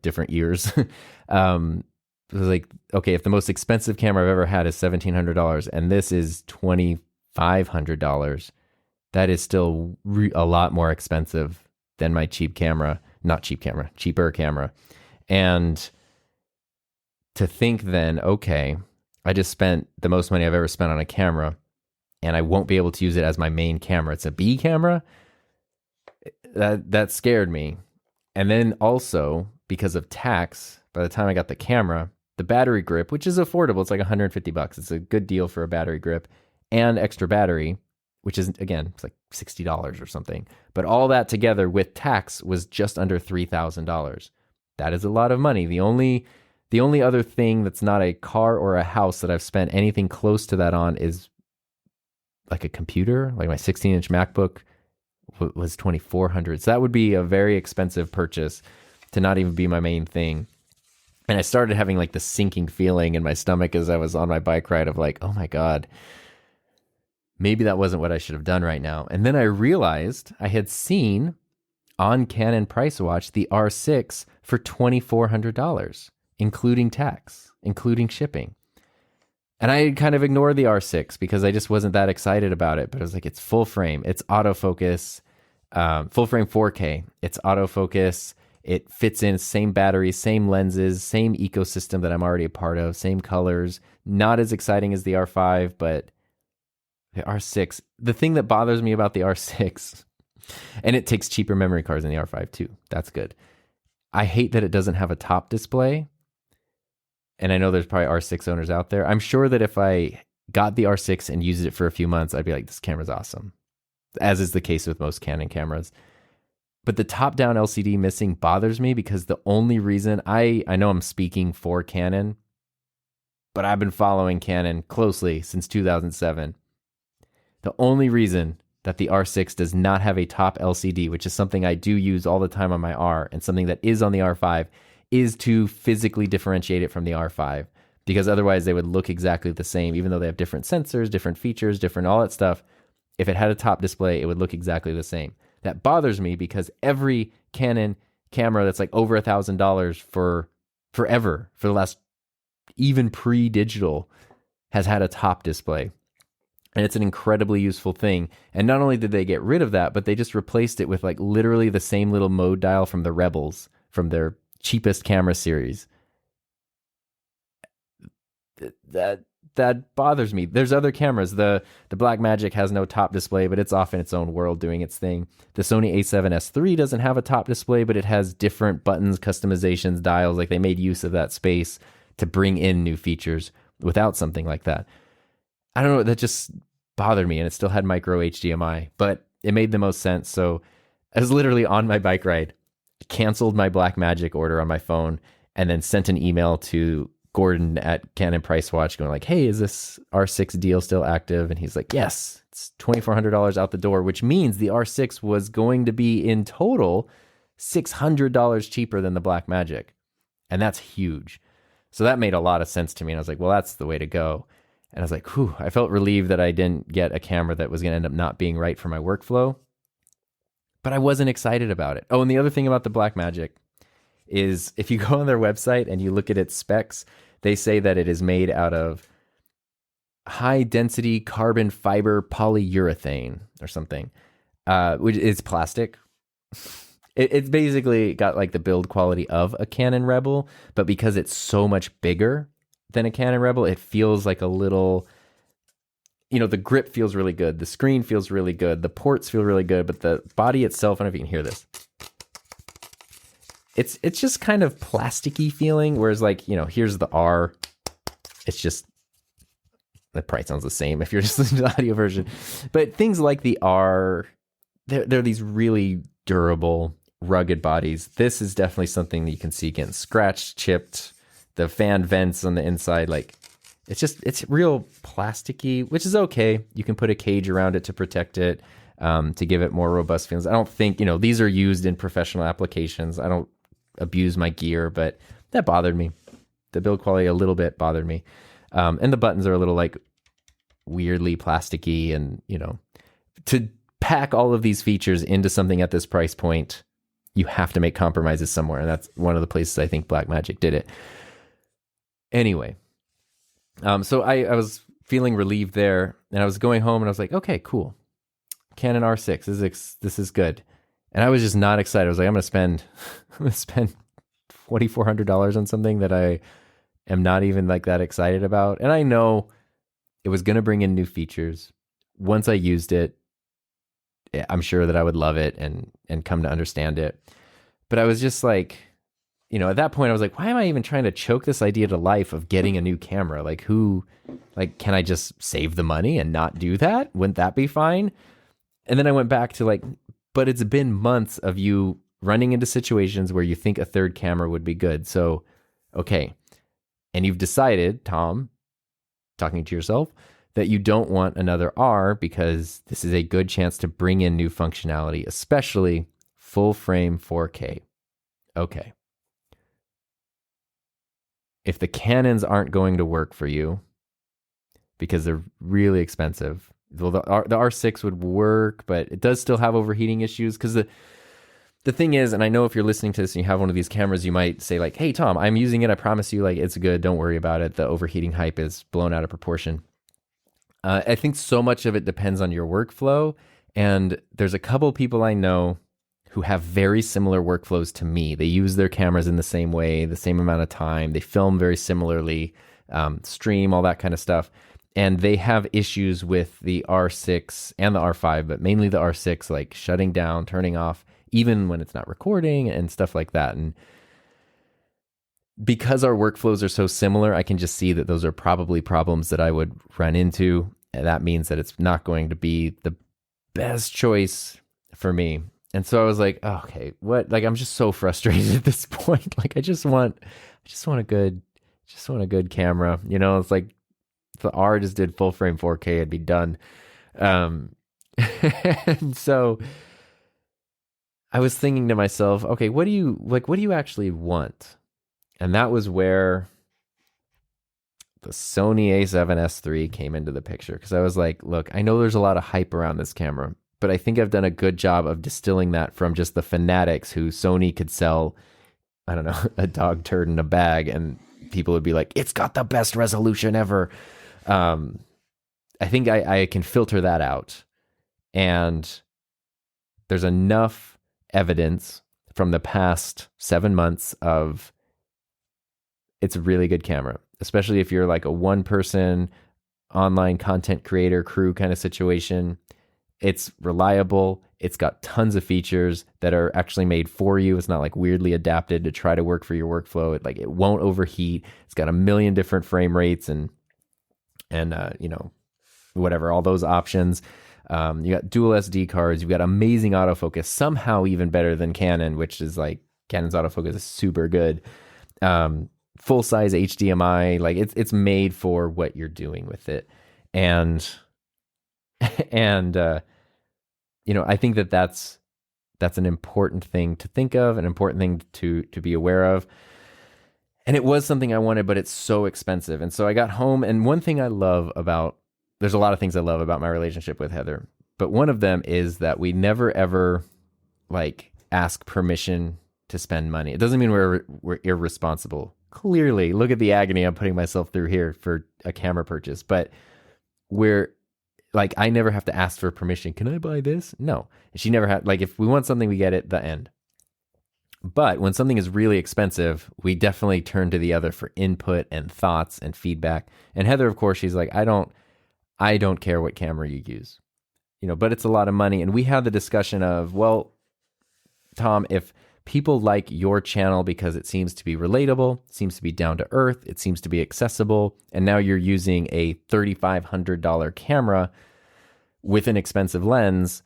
different years. It was like, okay, if the most expensive camera I've ever had is $1,700 and this is $2,500, that is still a lot more expensive than my cheaper camera. And to think then, okay, I just spent the most money I've ever spent on a camera and I won't be able to use it as my main camera. It's a B camera. That scared me. And then also because of tax, by the time I got the camera, the battery grip, which is affordable, it's like $150. It's a good deal for a battery grip and extra battery, which is, again, it's like $60 or something. But all that together with tax was just under $3,000. That is a lot of money. The only other thing that's not a car or a house that I've spent anything close to that on is like a computer, like my 16-inch MacBook was $2,400. So that would be a very expensive purchase to not even be my main thing. And I started having like the sinking feeling in my stomach as I was on my bike ride of like, oh my God, maybe that wasn't what I should have done right now. And then I realized I had seen on Canon Price Watch the R6 for $2,400, including tax, including shipping. And I kind of ignored the R6 because I just wasn't that excited about it. But I was like, it's full frame, it's autofocus, full frame 4K, it's autofocus. It fits in, same batteries, same lenses, same ecosystem that I'm already a part of, same colors. Not as exciting as the R5, but the R6, the thing that bothers me about the R6, and it takes cheaper memory cards than the R5 too. That's good. I hate that it doesn't have a top display. And I know there's probably R6 owners out there. I'm sure that if I got the R6 and used it for a few months, I'd be like, this camera's awesome, as is the case with most Canon cameras. But the top-down LCD missing bothers me because the only reason, I know I'm speaking for Canon, but I've been following Canon closely since 2007. The only reason that the R6 does not have a top LCD, which is something I do use all the time on my R, and something that is on the R5, is to physically differentiate it from the R5. Because otherwise they would look exactly the same, even though they have different sensors, different features, different all that stuff. If it had a top display, it would look exactly the same. That bothers me because every Canon camera that's like over $1,000 for forever, for the last, even pre-digital, has had a top display. And it's an incredibly useful thing. And not only did they get rid of that, but they just replaced it with like literally the same little mode dial from the Rebels, from their cheapest camera series. That bothers me. There's other cameras. The Blackmagic has no top display, but it's off in its own world doing its thing. The Sony a7S III doesn't have a top display, but it has different buttons, customizations, dials. Like they made use of that space to bring in new features without something like that. I don't know. That just bothered me, and it still had micro HDMI, but it made the most sense. So I was literally on my bike ride, canceled my Blackmagic order on my phone, and then sent an email to Gordon at Canon Price Watch going like, hey, is this R6 deal still active? And he's like, yes, it's $2,400 out the door, which means the R6 was going to be in total $600 cheaper than the Blackmagic. And that's huge. So that made a lot of sense to me. And I was like, well, that's the way to go. And I was like, whew, I felt relieved that I didn't get a camera that was going to end up not being right for my workflow. But I wasn't excited about it. Oh, and the other thing about the Blackmagic is if you go on their website and you look at its specs, they say that it is made out of high density carbon fiber polyurethane or something, which is plastic. It's basically got like the build quality of a Canon Rebel, but because it's so much bigger than a Canon Rebel, it feels like a little, the grip feels really good. The screen feels really good. The ports feel really good, but the body itself, I don't know if you can hear this. It's just kind of plasticky feeling, whereas like, here's the R. It's just, the price sounds the same if you're just listening to the audio version. But things like the R, they're these really durable, rugged bodies. This is definitely something that you can see getting scratched, chipped, the fan vents on the inside, like it's real plasticky, which is okay. You can put a cage around it to protect it, to give it more robust feelings. I don't think, these are used in professional applications. I don't abuse my gear, but that bothered me. The build quality a little bit bothered me. And the buttons are a little like weirdly plasticky, and, to pack all of these features into something at this price point, you have to make compromises somewhere. And that's one of the places I think Blackmagic did it. Anyway, so I was feeling relieved there, and I was going home and I was like, okay, cool. Canon R6, this is good. And I was just not excited. I was like, I'm going to spend $2,400 on something that I am not even like that excited about. And I know it was going to bring in new features. Once I used it, I'm sure that I would love it and come to understand it. But I was just like, at that point I was like, why am I even trying to choke this idea to life of getting a new camera? Like can I just save the money and not do that? Wouldn't that be fine? And then I went back to like, but it's been months of you running into situations where you think a third camera would be good. So, okay. And you've decided, Tom, talking to yourself, that you don't want another R because this is a good chance to bring in new functionality, especially full frame 4K. Okay. If the Canons aren't going to work for you because they're really expensive, well, the R6 would work, but it does still have overheating issues because the thing is, and I know if you're listening to this and you have one of these cameras, you might say like, hey, Tom, I'm using it. I promise you, like, it's good. Don't worry about it. The overheating hype is blown out of proportion. I think so much of it depends on your workflow. And there's a couple people I know who have very similar workflows to me. They use their cameras in the same way, the same amount of time. They film very similarly, stream, all that kind of stuff. And they have issues with the R6 and the R5, but mainly the R6, like shutting down, turning off, even when it's not recording and stuff like that. And because our workflows are so similar, I can just see that those are probably problems that I would run into. And that means that it's not going to be the best choice for me. And so I was like, oh, okay, what? Like, I'm just so frustrated at this point. Like, I just want a good camera. It's like if the R just did full frame 4K, I'd be done. And so I was thinking to myself, okay, what do you actually want? And that was where the Sony a7S III came into the picture. Because I was like, look, I know there's a lot of hype around this camera, but I think I've done a good job of distilling that from just the fanatics who Sony could sell, I don't know, a dog turd in a bag, and people would be like, it's got the best resolution ever. I think I can filter that out. And there's enough evidence from the past 7 months of it's a really good camera, especially if you're like a one-person online content creator crew kind of situation. It's reliable. It's got tons of features that are actually made for you. It's not like weirdly adapted to try to work for your workflow. It won't overheat. It's got a million different frame rates and whatever, all those options. You got dual SD cards. You've got amazing autofocus, somehow even better than Canon, which is like Canon's autofocus is super good. Full size HDMI, like it's made for what you're doing with it. And I think that's an important thing to think of, an important thing to be aware of. And it was something I wanted, but it's so expensive. And so I got home, and there's a lot of things I love about my relationship with Heather, but one of them is that we never ever like ask permission to spend money. It doesn't mean we're irresponsible. Clearly, look at the agony I'm putting myself through here for a camera purchase, but we're like, I never have to ask for permission. Can I buy this? No. She never had, like, if we want something, we get it, the end. But when something is really expensive, we definitely turn to the other for input and thoughts and feedback. And Heather, of course, she's like, I don't care what camera you use, but it's a lot of money. And we had the discussion of, well, Tom, if people like your channel because it seems to be relatable, seems to be down to earth, it seems to be accessible, and now you're using a $3,500 camera with an expensive lens,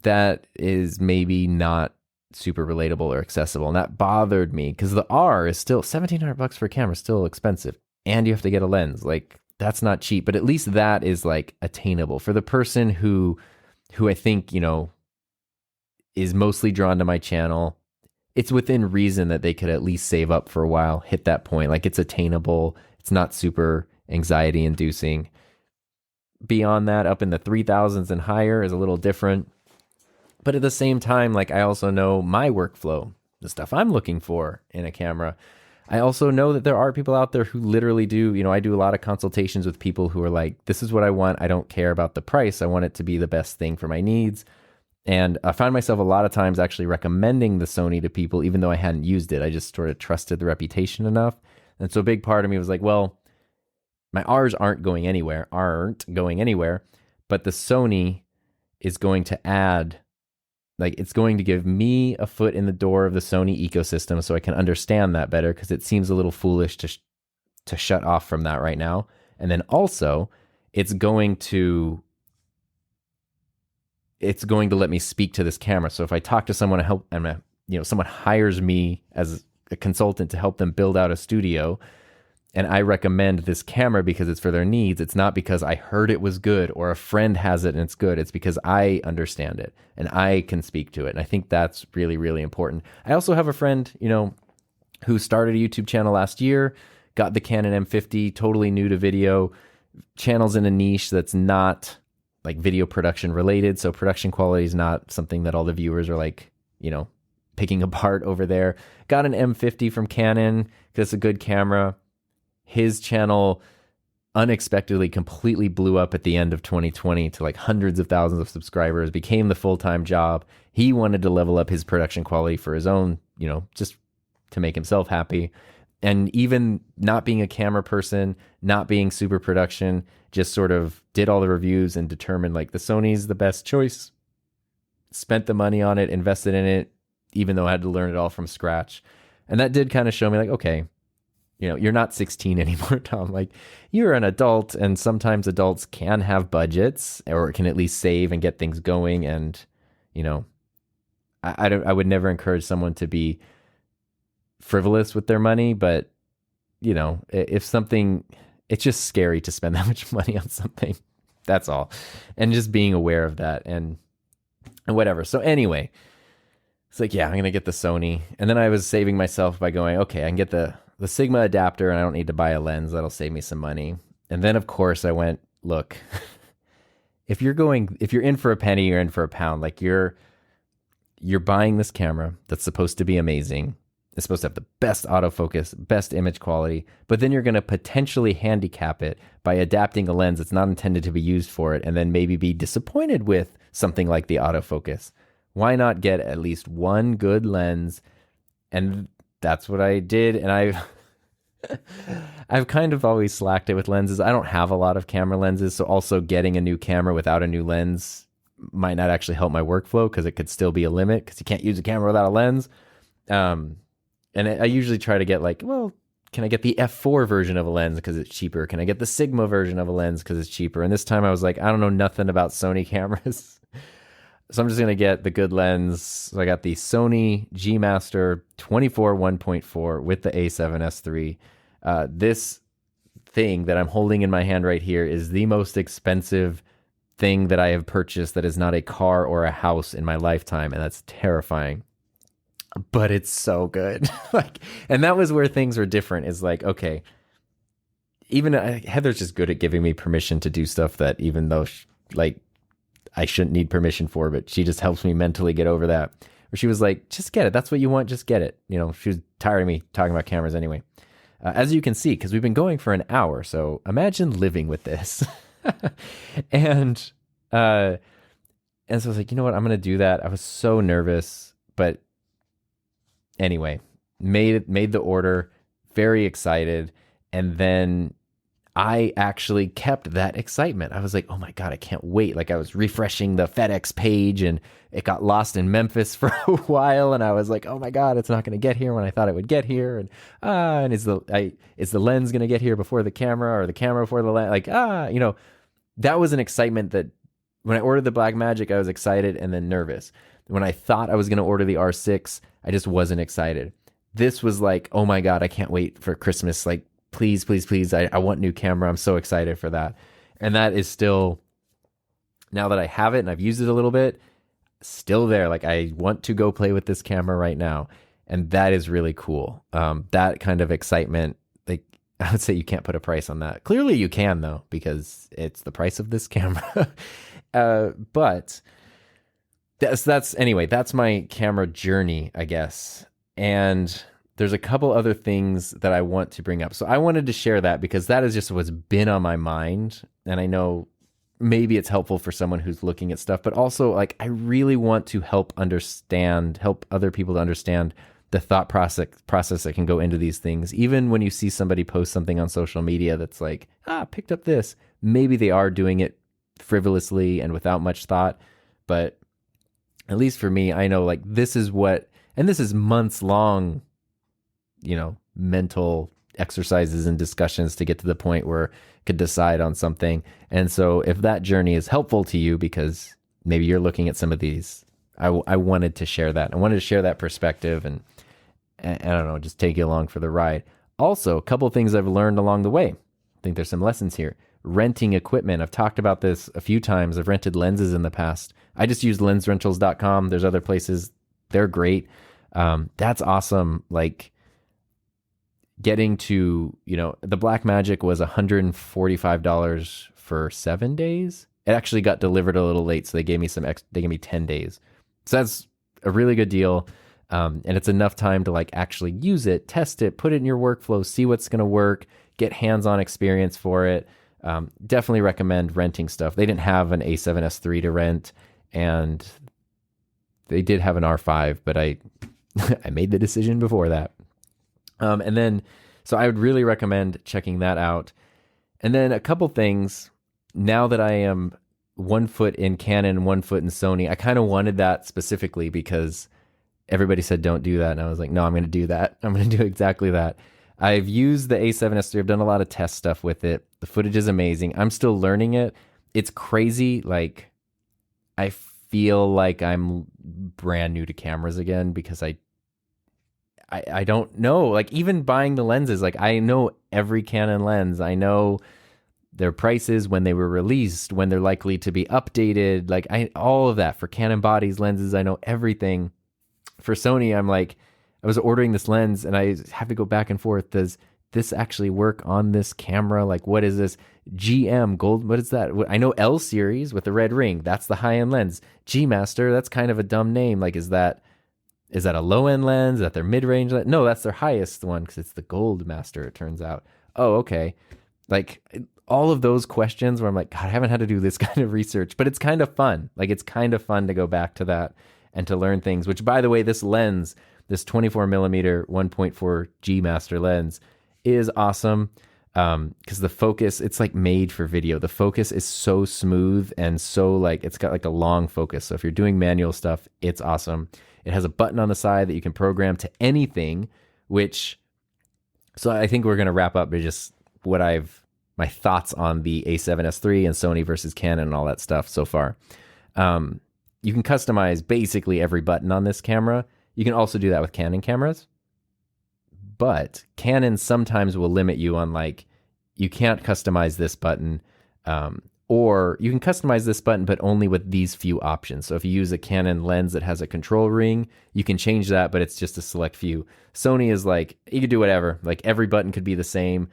that is maybe not super relatable or accessible. And that bothered me because the R is still $1,700 for a camera, still expensive, and you have to get a lens. Like, that's not cheap, but at least that is like attainable for the person who I think, is mostly drawn to my channel. It's within reason that they could at least save up for a while, hit that point. Like, it's attainable. It's not super anxiety inducing. Beyond that, up in the 3,000s and higher is a little different. But at the same time, like, I also know my workflow, the stuff I'm looking for in a camera. I also know that there are people out there who literally do, I do a lot of consultations with people who are like, this is what I want. I don't care about the price. I want it to be the best thing for my needs. And I find myself a lot of times actually recommending the Sony to people, even though I hadn't used it. I just sort of trusted the reputation enough And so a big part of me was like, well, my R's aren't going anywhere, but the Sony is going to add, like, it's going to give me a foot in the door of the Sony ecosystem so I can understand that better, because it seems a little foolish to shut off from that right now. And then also, it's going to let me speak to this camera. So if I talk to someone to help, and someone hires me as a consultant to help them build out a studio, and I recommend this camera because it's for their needs, it's not because I heard it was good or a friend has it and it's good. It's because I understand it and I can speak to it. And I think that's really, really important. I also have a friend, who started a YouTube channel last year, got the Canon M50, totally new to video, channels in a niche that's not like video production related. So production quality is not something that all the viewers are like, picking apart over there. Got an M50 from Canon because it's a good camera. His channel unexpectedly completely blew up at the end of 2020 to like hundreds of thousands of subscribers, became the full-time job. He wanted to level up his production quality for his own, just to make himself happy. And even not being a camera person, not being super production, just sort of did all the reviews and determined like the Sony's the best choice. Spent the money on it, invested in it, even though I had to learn it all from scratch. And that did kind of show me like, okay, you're not 16 anymore, Tom. Like, you're an adult, and sometimes adults can have budgets or can at least save and get things going. And, I would never encourage someone to be frivolous with their money, but, if something, it's just scary to spend that much money on something. That's all. And just being aware of that and whatever. So anyway, it's like, yeah, I'm going to get the Sony. And then I was saving myself by going, okay, I can get the Sigma adapter and I don't need to buy a lens. That'll save me some money. And then of course I went, look, if you're in for a penny, you're in for a pound. Like you're buying this camera that's supposed to be amazing. It's supposed to have the best autofocus, best image quality, but then you're going to potentially handicap it by adapting a lens that's not intended to be used for it, and then maybe be disappointed with something like the autofocus. Why not get at least one good lens? And that's what I did. And I've kind of always slacked it with lenses. I don't have a lot of camera lenses, so also getting a new camera without a new lens might not actually help my workflow, because it could still be a limit, because you can't use a camera without a lens. And I usually try to get like, well, can I get the F4 version of a lens because it's cheaper? Can I get the Sigma version of a lens because it's cheaper? And this time I was like, I don't know nothing about Sony cameras. So I'm just going to get the good lens. So I got the Sony G Master 24 1.4 with the A7S III. This thing that I'm holding in my hand right here is the most expensive thing that I have purchased that is not a car or a house in my lifetime. And that's terrifying. But it's so good. And that was where things were different, is like, okay, even Heather's just good at giving me permission to do stuff that even though I shouldn't need permission for, but she just helps me mentally get over that. Where she was like, just get it. That's what you want. Just get it. She was tired of me talking about cameras anyway. As you can see, because we've been going for an hour. So imagine living with this. And so I was like, you know what? I'm going to do that. I was so nervous, but anyway, made the order, very excited. And then I actually kept that excitement. I was like, oh my God, I can't wait. Like I was refreshing the FedEx page and it got lost in Memphis for a while. And I was like, oh my God, it's not going to get here when I thought it would get here. And is the lens going to get here before the camera, or the camera before the lens? That was an excitement that when I ordered the Blackmagic, I was excited and then nervous. When I thought I was going to order the R6, I just wasn't excited. This was like, oh my God, I can't wait for Christmas. Like, please, please, please. I want new camera. I'm so excited for that. And that is still, now that I have it and I've used it a little bit, still there. Like, I want to go play with this camera right now. And that is really cool. That kind of excitement, like, I would say you can't put a price on that. Clearly you can though, because it's the price of this camera. But that's my camera journey, I guess. And there's a couple other things that I want to bring up. So I wanted to share that because that is just what's been on my mind. And I know maybe it's helpful for someone who's looking at stuff, but also like I really want to help other people to understand the thought process that can go into these things. Even when you see somebody post something on social media that's like, picked up this, maybe they are doing it frivolously and without much thought. But at least for me, I know like this is months long, mental exercises and discussions to get to the point where I could decide on something. And so if that journey is helpful to you, because maybe you're looking at some of these, I wanted to share that. I wanted to share that perspective and I don't know, just take you along for the ride. Also, a couple of things I've learned along the way. I think there's some lessons here. Renting equipment. I've talked about this a few times. I've rented lenses in the past. I just use lensrentals.com. There's other places. They're great. That's awesome. Like getting to, the Blackmagic was $145 for 7 days. It actually got delivered a little late, so they gave me they gave me 10 days. So that's a really good deal. And it's enough time to like actually use it, test it, put it in your workflow, see what's going to work, get hands-on experience for it. Definitely recommend renting stuff. They didn't have an A7S III to rent, and they did have an R5, but I made the decision before that. And then, so I would really recommend checking that out. And then a couple things, now that I am 1 foot in Canon, 1 foot in Sony, I kind of wanted that specifically because everybody said don't do that. And I was like, no, I'm going to do that. I'm going to do exactly that. I've used the A7S III. I've done a lot of test stuff with it. The footage is amazing. I'm still learning it. It's crazy. Like, I feel like I'm brand new to cameras again because I don't know. Like, even buying the lenses, like, I know every Canon lens. I know their prices, when they were released, when they're likely to be updated. Like, all of that. For Canon bodies, lenses, I know everything. For Sony, I'm like, I was ordering this lens and I have to go back and forth. Does this actually work on this camera? Like, what is this? GM gold? What is that? I know L series with the red ring. That's the high-end lens. G Master, that's kind of a dumb name. Like, is that a low-end lens? Is that their mid-range lens? No, that's their highest one because it's the Gold Master, it turns out. Oh, okay. Like, all of those questions where I'm like, God, I haven't had to do this kind of research, but it's kind of fun. Like, it's kind of fun to go back to that and to learn things, which, by the way, this lens, this 24 millimeter 1.4 G Master lens is awesome because the focus, it's like made for video. The focus is so smooth and so like, it's got like a long focus. So if you're doing manual stuff, it's awesome. It has a button on the side that you can program to anything, so I think we're going to wrap up with just my thoughts on the A7S III and Sony versus Canon and all that stuff so far. You can customize basically every button on this camera. You can also do that with Canon cameras, but Canon sometimes will limit you on like, you can't customize this button, or you can customize this button, but only with these few options. So if you use a Canon lens that has a control ring, you can change that, but it's just a select few. Sony is like, you can do whatever. Like, every button could be the same.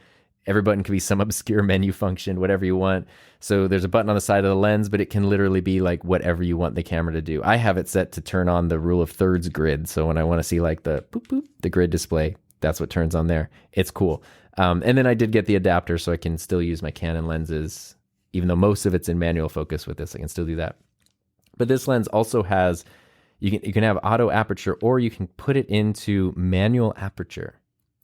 Every button could be some obscure menu function, whatever you want. So there's a button on the side of the lens, but it can literally be like whatever you want the camera to do. I have it set to turn on the rule of thirds grid. So when I want to see like the boop, boop, the grid display, that's what turns on there. It's cool. And then I did get the adapter so I can still use my Canon lenses. Even though most of it's in manual focus with this, I can still do that. But this lens also has, you can have auto aperture, or you can put it into manual aperture.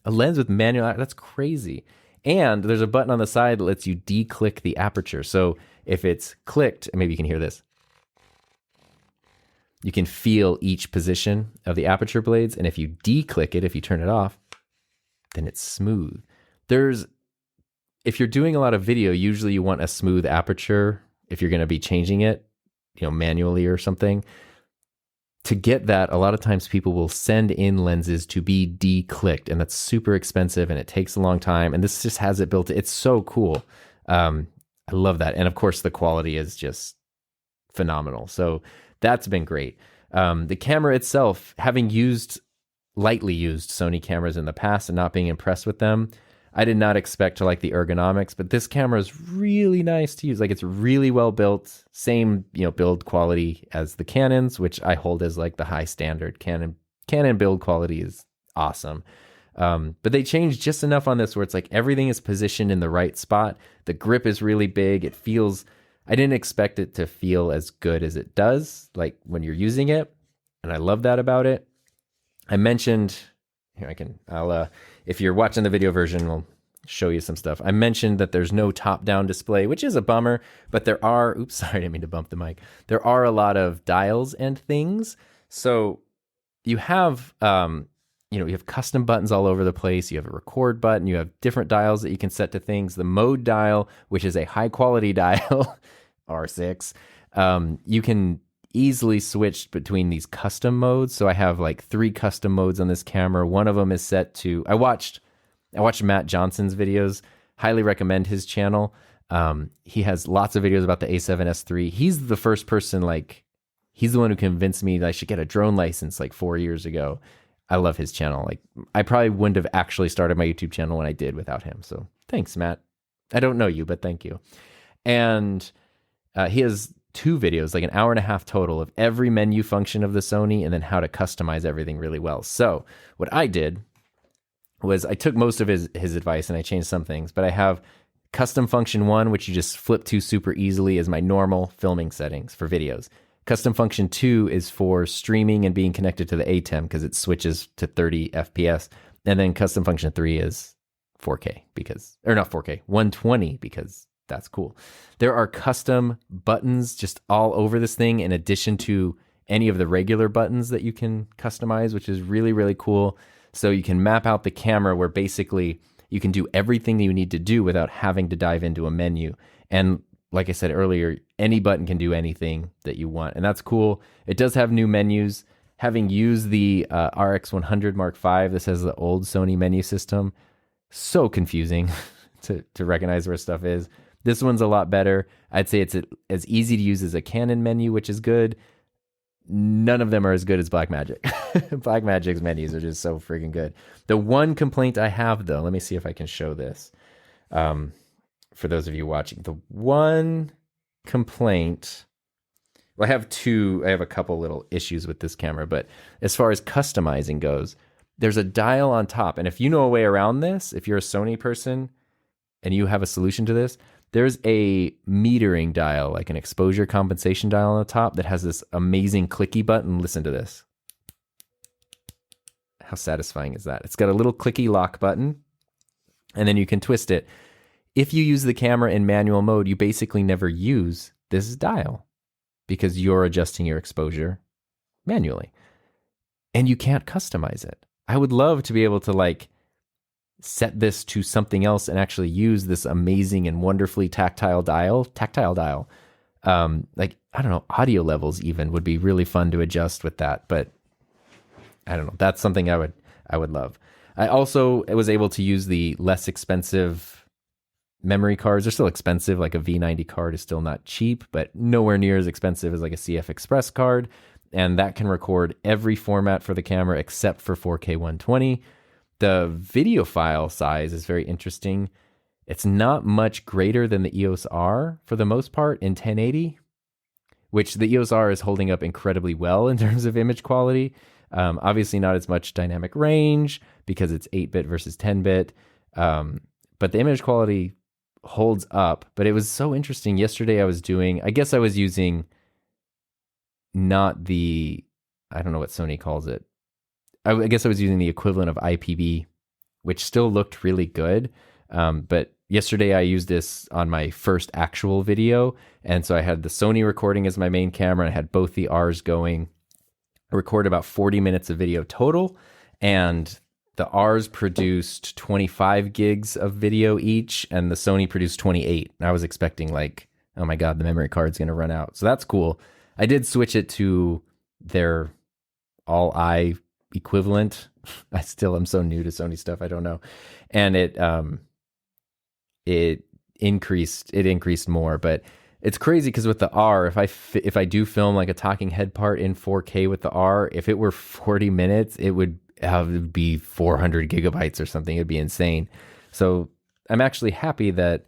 A lens with manual, that's crazy. And there's a button on the side that lets you de-click the aperture. So if it's clicked, and maybe you can hear this, you can feel each position of the aperture blades. And if you de-click it, if you turn it off, then it's smooth. If you're doing a lot of video, usually you want a smooth aperture if you're going to be changing it, manually or something. To get that, a lot of times people will send in lenses to be de-clicked, and that's super expensive and it takes a long time. And this just has it built. It's so cool. I love that. And of course, the quality is just phenomenal. So that's been great. The camera itself, having lightly used Sony cameras in the past and not being impressed with them, I did not expect to like the ergonomics, but this camera is really nice to use. Like, it's really well built, same, build quality as the Canons, which I hold as like the high standard. Canon build quality is awesome. But they changed just enough on this where it's like everything is positioned in the right spot. The grip is really big. I didn't expect it to feel as good as it does, like when you're using it. And I love that about it. I mentioned here if you're watching the video version, we'll show you some stuff. I mentioned that there's no top-down display, which is a bummer, but there are, oops, sorry, I didn't mean to bump the mic. There are a lot of dials and things. So you have, you have custom buttons all over the place. You have a record button. You have different dials that you can set to things. The mode dial, which is a high-quality dial, R6, you can easily switch between these custom modes. So I have like 3 custom modes on this camera. One of them is set to, I watched Matt Johnson's videos. Highly recommend his channel. He has lots of videos about the A7S III. He's the first person, he's the one who convinced me that I should get a drone license 4 years ago. I love his channel. I probably wouldn't have actually started my YouTube channel when I did without him. So thanks, Matt. I don't know you, but thank you. And he has 2 videos, an hour and a half total, of every menu function of the Sony and then how to customize everything really well. So what I did was I took most of his advice and I changed some things, but I have custom function 1, which you just flip to super easily, as my normal filming settings for videos. Custom function 2 is for streaming and being connected to the ATEM because it switches to 30 FPS. And then custom function 3 is 4K not 4K, 120 because that's cool. There are custom buttons just all over this thing in addition to any of the regular buttons that you can customize, which is really, really cool. So you can map out the camera where basically you can do everything that you need to do without having to dive into a menu. And like I said earlier, any button can do anything that you want. And that's cool. It does have new menus. Having used the RX100 Mark V, this has the old Sony menu system. So confusing to recognize where stuff is. This one's a lot better. I'd say it's as easy to use as a Canon menu, which is good. None of them are as good as Blackmagic. Blackmagic's menus are just so freaking good. The one complaint I have, though, let me see if I can show this for those of you watching. The one complaint, well, I have a couple little issues with this camera, but as far as customizing goes, there's a dial on top. And if you know a way around this, if you're a Sony person and you have a solution to this, there's a metering dial, like an exposure compensation dial on the top that has this amazing clicky button. Listen to this. How satisfying is that? It's got a little clicky lock button, and then you can twist it. If you use the camera in manual mode, you basically never use this dial because you're adjusting your exposure manually, and you can't customize it. I would love to be able to set this to something else and actually use this amazing and wonderfully tactile dial. I don't know, audio levels even would be really fun to adjust with that, but I don't know. That's something I would love. I also was able to use the less expensive memory cards. They're still expensive. Like a V90 card is still not cheap, but nowhere near as expensive as like a CF Express card. And that can record every format for the camera except for 4K 120. The video file size is very interesting. It's not much greater than the EOS R for the most part in 1080, which the EOS R is holding up incredibly well in terms of image quality. Obviously not as much dynamic range because it's 8-bit versus 10-bit, but the image quality holds up. But it was so interesting. Yesterday I was using not the, I don't know what Sony calls it. I guess I was using the equivalent of IPB, which still looked really good. But yesterday I used this on my first actual video. And so I had the Sony recording as my main camera. I had both the R's going. I recorded about 40 minutes of video total. And the R's produced 25 gigs of video each. And the Sony produced 28. And I was expecting oh my God, the memory card's going to run out. So that's cool. I did switch it to their all-I equivalent. I still am so new to Sony stuff. I don't know. And it increased more, but it's crazy because with the R, if I do film like a talking head part in 4K with the R, if it were 40 minutes, it would be 400 gigabytes or something. It'd be insane. So I'm actually happy that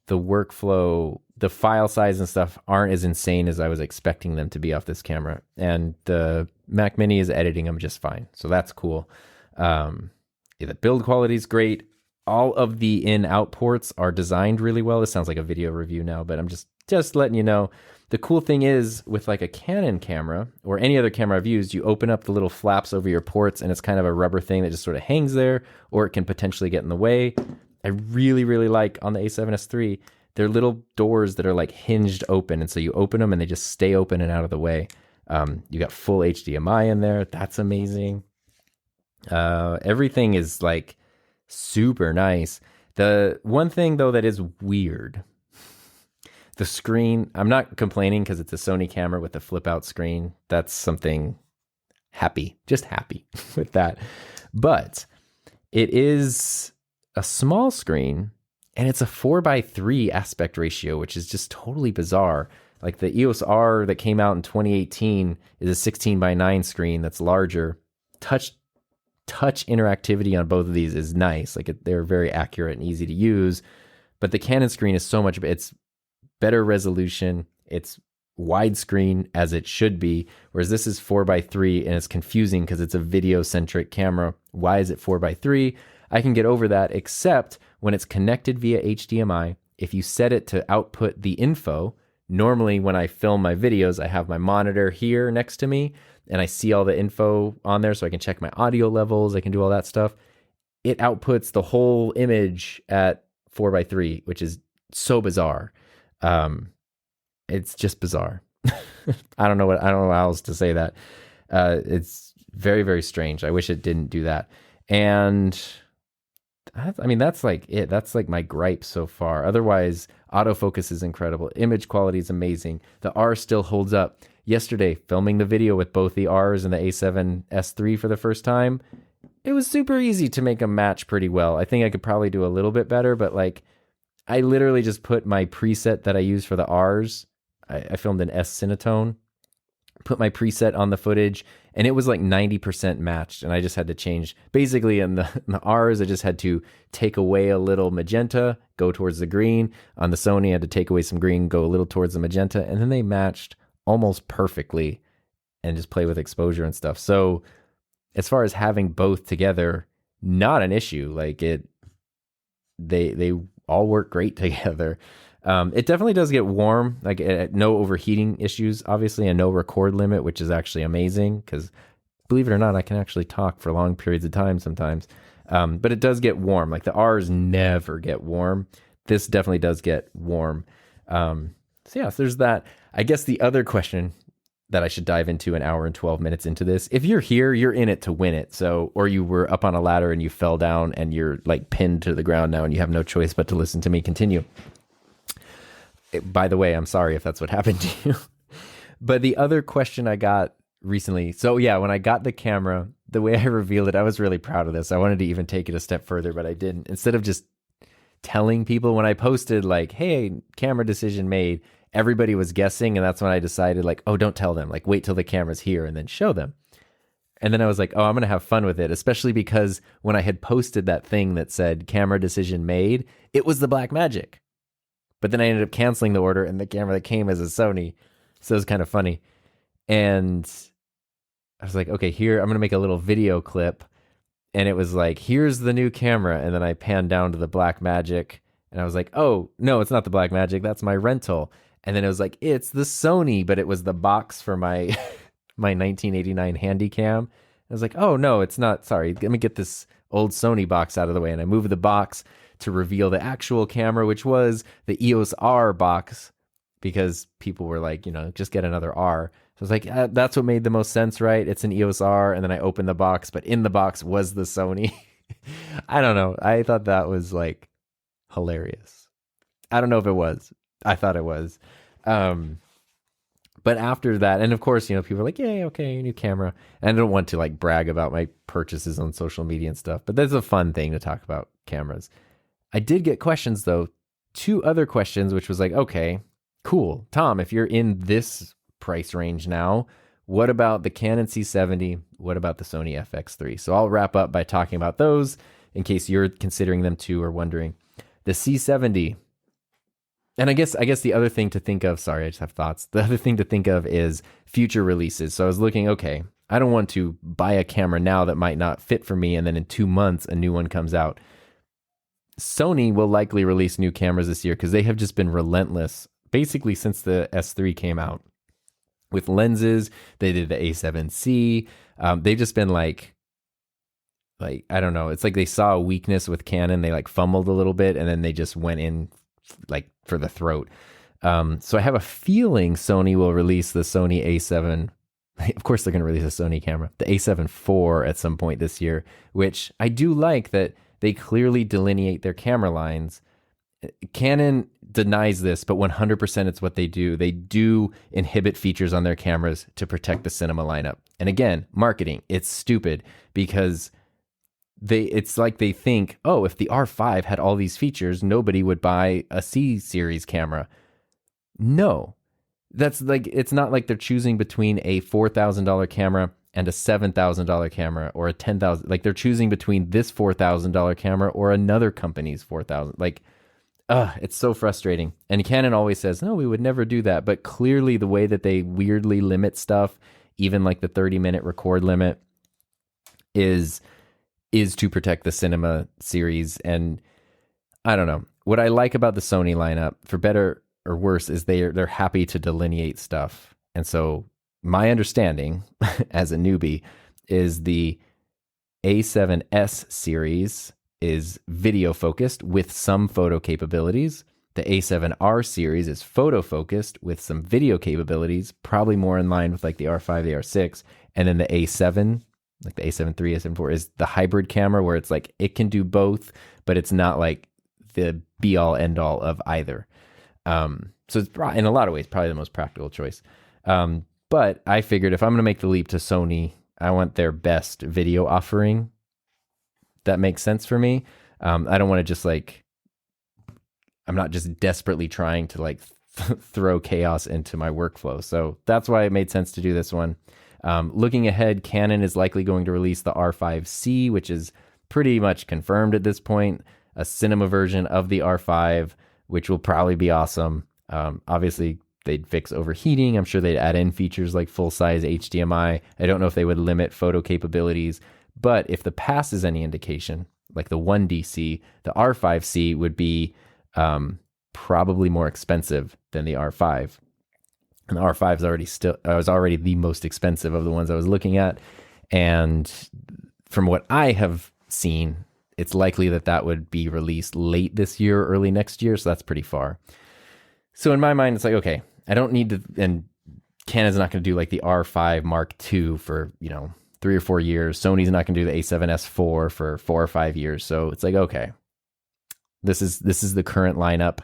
the workflow, the file size and stuff aren't as insane as I was expecting them to be off this camera. And the Mac Mini is editing them just fine. So that's cool. The build quality is great. All of the in-out ports are designed really well. This sounds like a video review now, but I'm just letting you know The cool thing is with like a Canon camera or any other camera I've used, you open up the little flaps over your ports and it's kind of a rubber thing that just sort of hangs there, or it can potentially get in the way. I really, really like on the A7S III, they're little doors that are like hinged open. And so you open them and they just stay open and out of the way. You got full HDMI in there. That's amazing. Everything is like super nice. The one thing though that is weird, the screen, I'm not complaining because it's a Sony camera with a flip out screen. That's something just happy with that. But it is a small screen and it's a 4:3 aspect ratio, which is just totally bizarre. Like the EOS R that came out in 2018 is a 16:9 screen that's larger. Touch interactivity on both of these is nice. Like they're very accurate and easy to use. But the Canon screen is so much, it's better resolution. It's widescreen as it should be. Whereas this is 4:3 and it's confusing because it's a video centric camera. Why is it 4:3? I can get over that, except when it's connected via HDMI. If you set it to output the info, normally when I film my videos, I have my monitor here next to me and I see all the info on there so I can check my audio levels. I can do all that stuff. It outputs the whole image at 4:3, which is so bizarre. It's just bizarre. I don't know how else to say that. It's very, very strange. I wish it didn't do that. And I mean, that's like it. That's like my gripe so far. Otherwise, autofocus is incredible. Image quality is amazing. The R still holds up. Yesterday, filming the video with both the Rs and the A7S III for the first time, it was super easy to make them match pretty well. I think I could probably do a little bit better, but like I literally just put my preset that I use for the Rs. I filmed an S Cinetone, put my preset on the footage, and it was like 90% matched. And I just had to change. Basically, in the Rs, I just had to take away a little magenta, go towards the green. On the Sony, I had to take away some green, go a little towards the magenta. And then they matched almost perfectly and just play with exposure and stuff. So as far as having both together, not an issue. Like they all work great together. It definitely does get warm, like no overheating issues, obviously, and no record limit, which is actually amazing because believe it or not, I can actually talk for long periods of time sometimes. But it does get warm. Like the R's never get warm. This definitely does get warm. So yeah, so there's that. I guess the other question that I should dive into an hour and 12 minutes into this. If you're here, you're in it to win it. So, or you were up on a ladder and you fell down and you're like pinned to the ground now and you have no choice but to listen to me continue. By the way, I'm sorry if that's what happened to you. But the other question I got recently, so yeah, when I got the camera, the way I revealed it, I was really proud of this. I wanted to even take it a step further, but I didn't. Instead of just telling people, when I posted like, hey, camera decision made, everybody was guessing. And that's when I decided like, oh, don't tell them, like wait till the camera's here and then show them. And then I was like, oh, I'm going to have fun with it, especially because when I had posted that thing that said camera decision made, it was the Blackmagic. But then I ended up canceling the order and the camera that came as a Sony. So it was kind of funny. And I was like, okay, here, I'm going to make a little video clip. And it was like, here's the new camera. And then I panned down to the Blackmagic. And I was like, oh, no, it's not the Blackmagic. That's my rental. And then it was like, it's the Sony. But it was the box for my my 1989 Handycam. I was like, oh, no, it's not. Sorry, let me get this old Sony box out of the way. And I moved the box to reveal the actual camera, which was the EOS R box, because people were like, just get another R. So I was like, that's what made the most sense, right? It's an EOS R. And then I opened the box, but in the box was the Sony. I don't know. I thought that was like hilarious. I don't know if it was. I thought it was. But after that, and of course, people are like, yay, okay, new camera. And I don't want to like brag about my purchases on social media and stuff, but that's a fun thing to talk about cameras. I did get questions though, 2 other questions, which was like, okay, cool. Tom, if you're in this price range now, what about the Canon C70? What about the Sony FX3? So I'll wrap up by talking about those in case you're considering them too or wondering. The C70, and I guess the other thing to think of, sorry, I just have thoughts. The other thing to think of is future releases. So I was looking, okay, I don't want to buy a camera now that might not fit for me, and then in 2 months, a new one comes out. Sony will likely release new cameras this year because they have just been relentless basically since the S3 came out. With lenses, they did the A7C. They've just been like I don't know. It's like they saw a weakness with Canon. They like fumbled a little bit, and then they just went in like for the throat. So I have a feeling Sony will release the Sony A7. Of course, they're going to release a Sony camera, the A7 IV at some point this year, which I do like that they clearly delineate their camera lines. Canon denies this, but 100% it's what they do. They do inhibit features on their cameras to protect the cinema lineup. And again, marketing, it's stupid because it's like they think, oh, if the R5 had all these features, nobody would buy a C series camera. No, that's like, it's not like they're choosing between a $4,000 camera and a $7,000 camera or a $10,000. Like they're choosing between this $4,000 camera or another company's $4,000. Like, it's so frustrating. And Canon always says, no, we would never do that. But clearly the way that they weirdly limit stuff, even like the 30-minute record limit, is to protect the cinema series. And I don't know. What I like about the Sony lineup, for better or worse, is they're happy to delineate stuff. And so my understanding as a newbie is the A7S series is video focused with some photo capabilities. The A7R series is photo focused with some video capabilities, probably more in line with like the R5, the R6. And then the A7, like the A7 III, A7 IV, is the hybrid camera where it's like it can do both, but it's not like the be all end all of either. So it's in a lot of ways probably the most practical choice. But I figured if I'm going to make the leap to Sony, I want their best video offering. That makes sense for me. I don't want to just like, I'm not just desperately trying to like throw chaos into my workflow. So that's why it made sense to do this one. Looking ahead, Canon is likely going to release the R5C, which is pretty much confirmed at this point, a cinema version of the R5, which will probably be awesome. Obviously, they'd fix overheating. I'm sure they'd add in features like full-size HDMI. I don't know if they would limit photo capabilities. But if the past is any indication, like the 1DC, the R5C would be probably more expensive than the R5. And the R5 was already the most expensive of the ones I was looking at. And from what I have seen, it's likely that would be released late this year, early next year. So that's pretty far. So in my mind, it's like, okay, I don't need to, and Canon's not going to do like the R5 Mark II for, 3 or 4 years. Sony's not going to do the A7S IV for 4 or 5 years. So it's like, okay, this is the current lineup.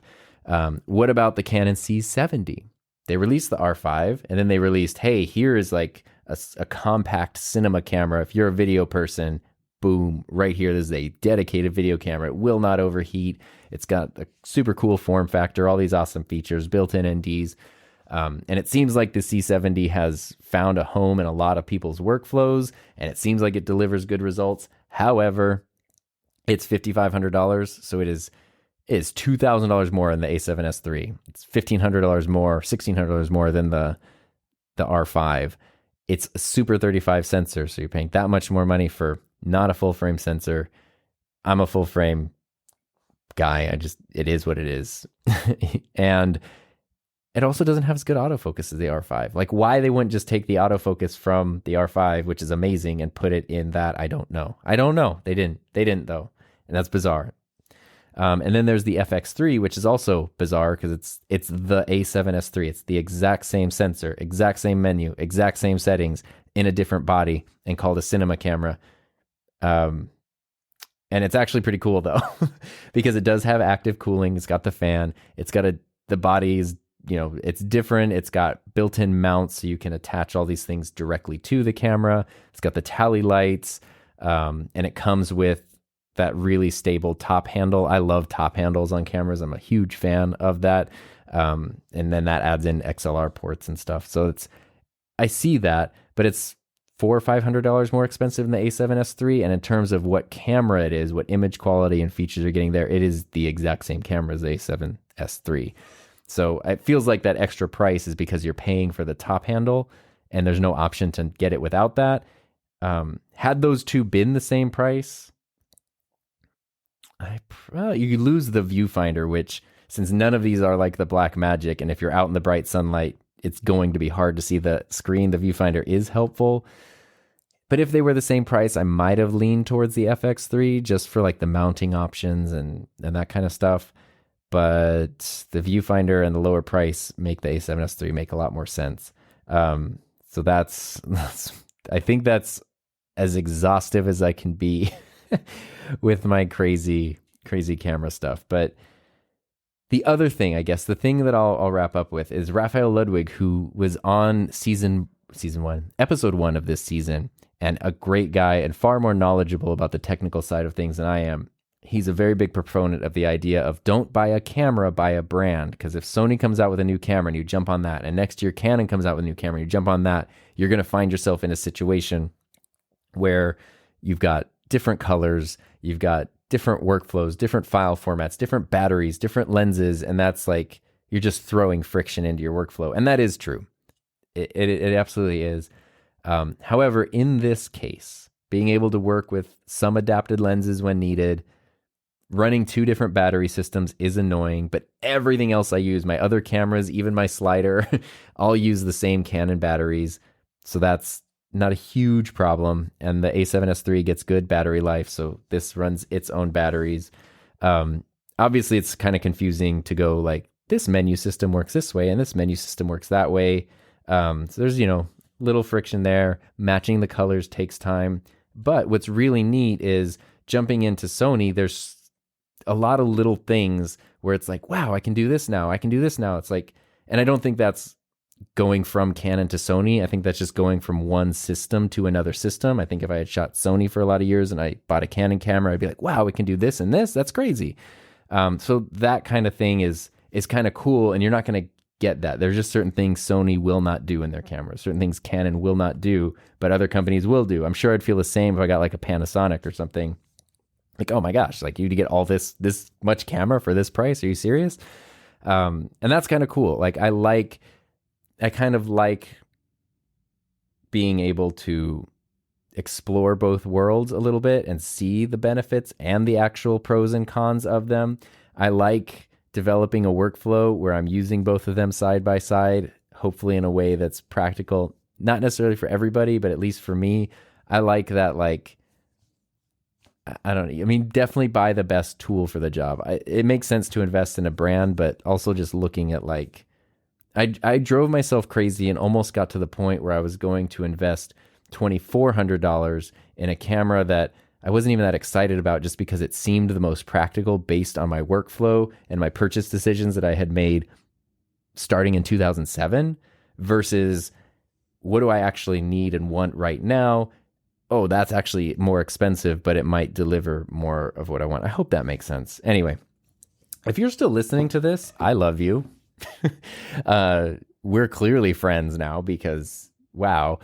What about the Canon C70? They released the R5 and then they released, hey, here is like a compact cinema camera. If you're a video person, boom, right here, this is a dedicated video camera. It will not overheat. It's got a super cool form factor, all these awesome features, built-in NDs. And it seems like the C70 has found a home in a lot of people's workflows, and it seems like it delivers good results. However, it's $5,500, so it is $2,000 more than the A7S III. It's $1,500 more, $1,600 more than the R5. It's a Super 35 sensor, so you're paying that much more money for not a full frame sensor. I'm a full frame guy. It is what it is. And it also doesn't have as good autofocus as the R5. Like why they wouldn't just take the autofocus from the R5, which is amazing, and put it in that, I don't know. They didn't though. And that's bizarre. And then there's the FX3, which is also bizarre because it's the A7S III. It's the exact same sensor, exact same menu, exact same settings in a different body and called a cinema camera. And it's actually pretty cool though, because it does have active cooling. It's got the fan. It's got the body is, it's different. It's got built-in mounts so you can attach all these things directly to the camera. It's got the tally lights, and it comes with that really stable top handle. I love top handles on cameras. I'm a huge fan of that. And then that adds in XLR ports and stuff. So I see that, but it's $400 or $500 more expensive than the A7S III. And in terms of what camera it is, what image quality and features are getting there, it is the exact same camera as the A7S III. So it feels like that extra price is because you're paying for the top handle and there's no option to get it without that. Had those two been the same price, you lose the viewfinder, which since none of these are like the black magic, and if you're out in the bright sunlight, it's going to be hard to see the screen, the viewfinder is helpful. But if they were the same price, I might have leaned towards the FX3 just for like the mounting options and that kind of stuff. But the viewfinder and the lower price make the A7S III make a lot more sense. So that's I think that's as exhaustive as I can be with my crazy camera stuff. But the other thing, I guess, the thing that I'll wrap up with is Raphael Ludwig, who was on season 1, episode 1 of this season, and a great guy and far more knowledgeable about the technical side of things than I am. He's a very big proponent of the idea of don't buy a camera, buy a brand. Because if Sony comes out with a new camera and you jump on that, and next year Canon comes out with a new camera and you jump on that, you're going to find yourself in a situation where you've got different colors, you've got different workflows, different file formats, different batteries, different lenses, and that's like you're just throwing friction into your workflow. And that is true. It absolutely is. However, in this case, being able to work with some adapted lenses when needed, running 2 different battery systems is annoying, but everything else I use, my other cameras, even my slider, I'll use the same Canon batteries. So that's not a huge problem. And the A7S III gets good battery life, so this runs its own batteries. Obviously, it's kind of confusing to go like, this menu system works this way and this menu system works that way. So there's, little friction there. Matching the colors takes time. But what's really neat is jumping into Sony, there's a lot of little things where it's like, wow, I can do this now. I can do this now. It's like, and I don't think that's going from Canon to Sony. I think that's just going from one system to another system. I think if I had shot Sony for a lot of years and I bought a Canon camera, I'd be like, wow, we can do this and this. That's crazy. So that kind of thing is kind of cool. And you're not going to get that. There's just certain things Sony will not do in their cameras, certain things Canon will not do, but other companies will do. I'm sure I'd feel the same if I got like a Panasonic or something. Like, oh my gosh, like you to get all this much camera for this price? Are you serious? And that's kind of cool. Like I kind of like being able to explore both worlds a little bit and see the benefits and the actual pros and cons of them. I like developing a workflow where I'm using both of them side by side, hopefully in a way that's practical, not necessarily for everybody, but at least for me. I like that, like, definitely buy the best tool for the job. It makes sense to invest in a brand, but also just looking at like, I drove myself crazy and almost got to the point where I was going to invest $2,400 in a camera that I wasn't even that excited about just because it seemed the most practical based on my workflow and my purchase decisions that I had made starting in 2007 versus what do I actually need and want right now? Oh, that's actually more expensive, but it might deliver more of what I want. I hope that makes sense. Anyway, if you're still listening to this, I love you. We're clearly friends now because, wow.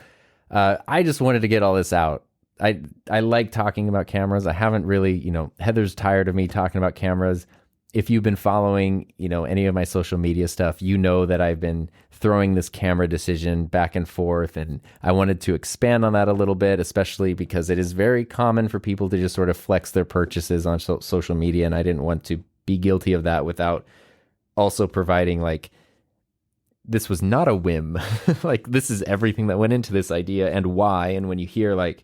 I just wanted to get all this out. I like talking about cameras. I haven't really, Heather's tired of me talking about cameras. If you've been following, any of my social media stuff, you know that I've been throwing this camera decision back and forth, and I wanted to expand on that a little bit, especially because it is very common for people to just sort of flex their purchases on social media, and I didn't want to be guilty of that without also providing like, this was not a whim. Like, this is everything that went into this idea and why. And when you hear like,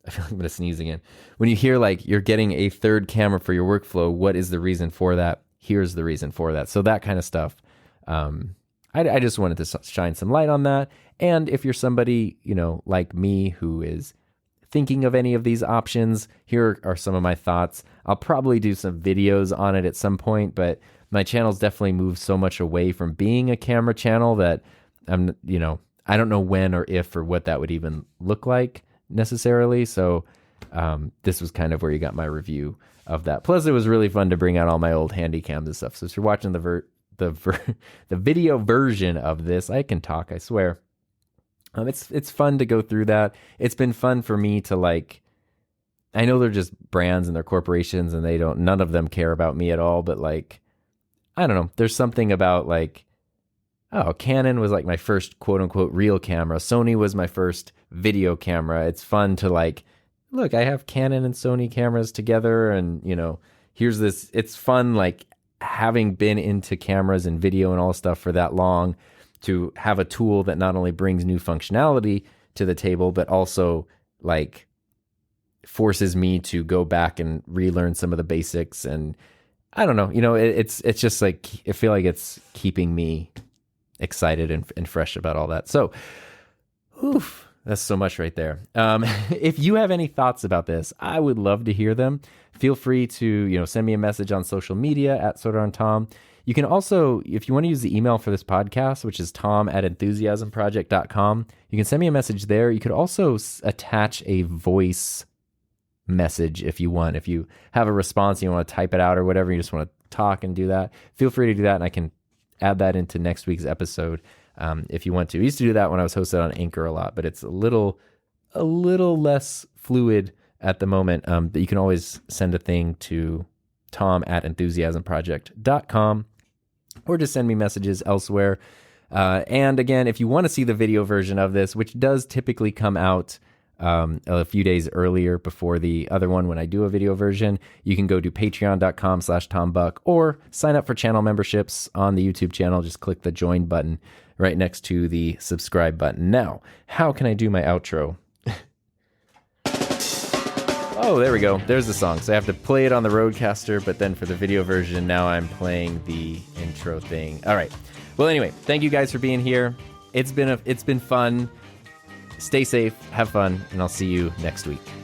I feel like I'm going to sneeze again. When you hear like you're getting a third camera for your workflow, what is the reason for that? Here's the reason for that. So that kind of stuff. I just wanted to shine some light on that. And if you're somebody, like me who is thinking of any of these options, here are some of my thoughts. I'll probably do some videos on it at some point, but my channel's definitely moved so much away from being a camera channel that I'm, I don't know when or if or what that would even look like necessarily. So this was kind of where you got my review of that. Plus, it was really fun to bring out all my old handy cams and stuff. So if you're watching the video version of this, I can talk, I swear. It's fun to go through that. It's been fun for me to like, I know they're just brands and they're corporations and none of them care about me at all, but like, I don't know. There's something about like, oh, Canon was like my first quote unquote real camera. Sony was my first video camera. It's fun to like, look, I have Canon and Sony cameras together and, here's this. It's fun like having been into cameras and video and all stuff for that long, to have a tool that not only brings new functionality to the table, but also like forces me to go back and relearn some of the basics. And I don't know, it's just like, I feel like it's keeping me excited and fresh about all that. So, oof, that's so much right there. If you have any thoughts about this, I would love to hear them. Feel free to, send me a message on social media at SodaRunTom. You can also, if you want to use the email for this podcast, which is tom@enthusiasmproject.com, you can send me a message there. You could also attach a voice message if you want. If you have a response, you want to type it out or whatever, you just want to talk and do that, feel free to do that, and I can add that into next week's episode if you want to. I used to do that when I was hosted on Anchor a lot, but it's a little less fluid at the moment. But you can always send a thing to tom@enthusiasmproject.com or just send me messages elsewhere. And again, if you want to see the video version of this, which does typically come out a few days earlier before the other one when I do a video version, you can go to patreon.com/TomBuck or sign up for channel memberships on the YouTube channel. Just click the join button right next to the subscribe button. Now, how can I do my outro? Oh, there we go. There's the song. So I have to play it on the Rodecaster, but then for the video version, now I'm playing the intro thing. All right. Well, anyway, thank you guys for being here. It's been fun. Stay safe, have fun, and I'll see you next week.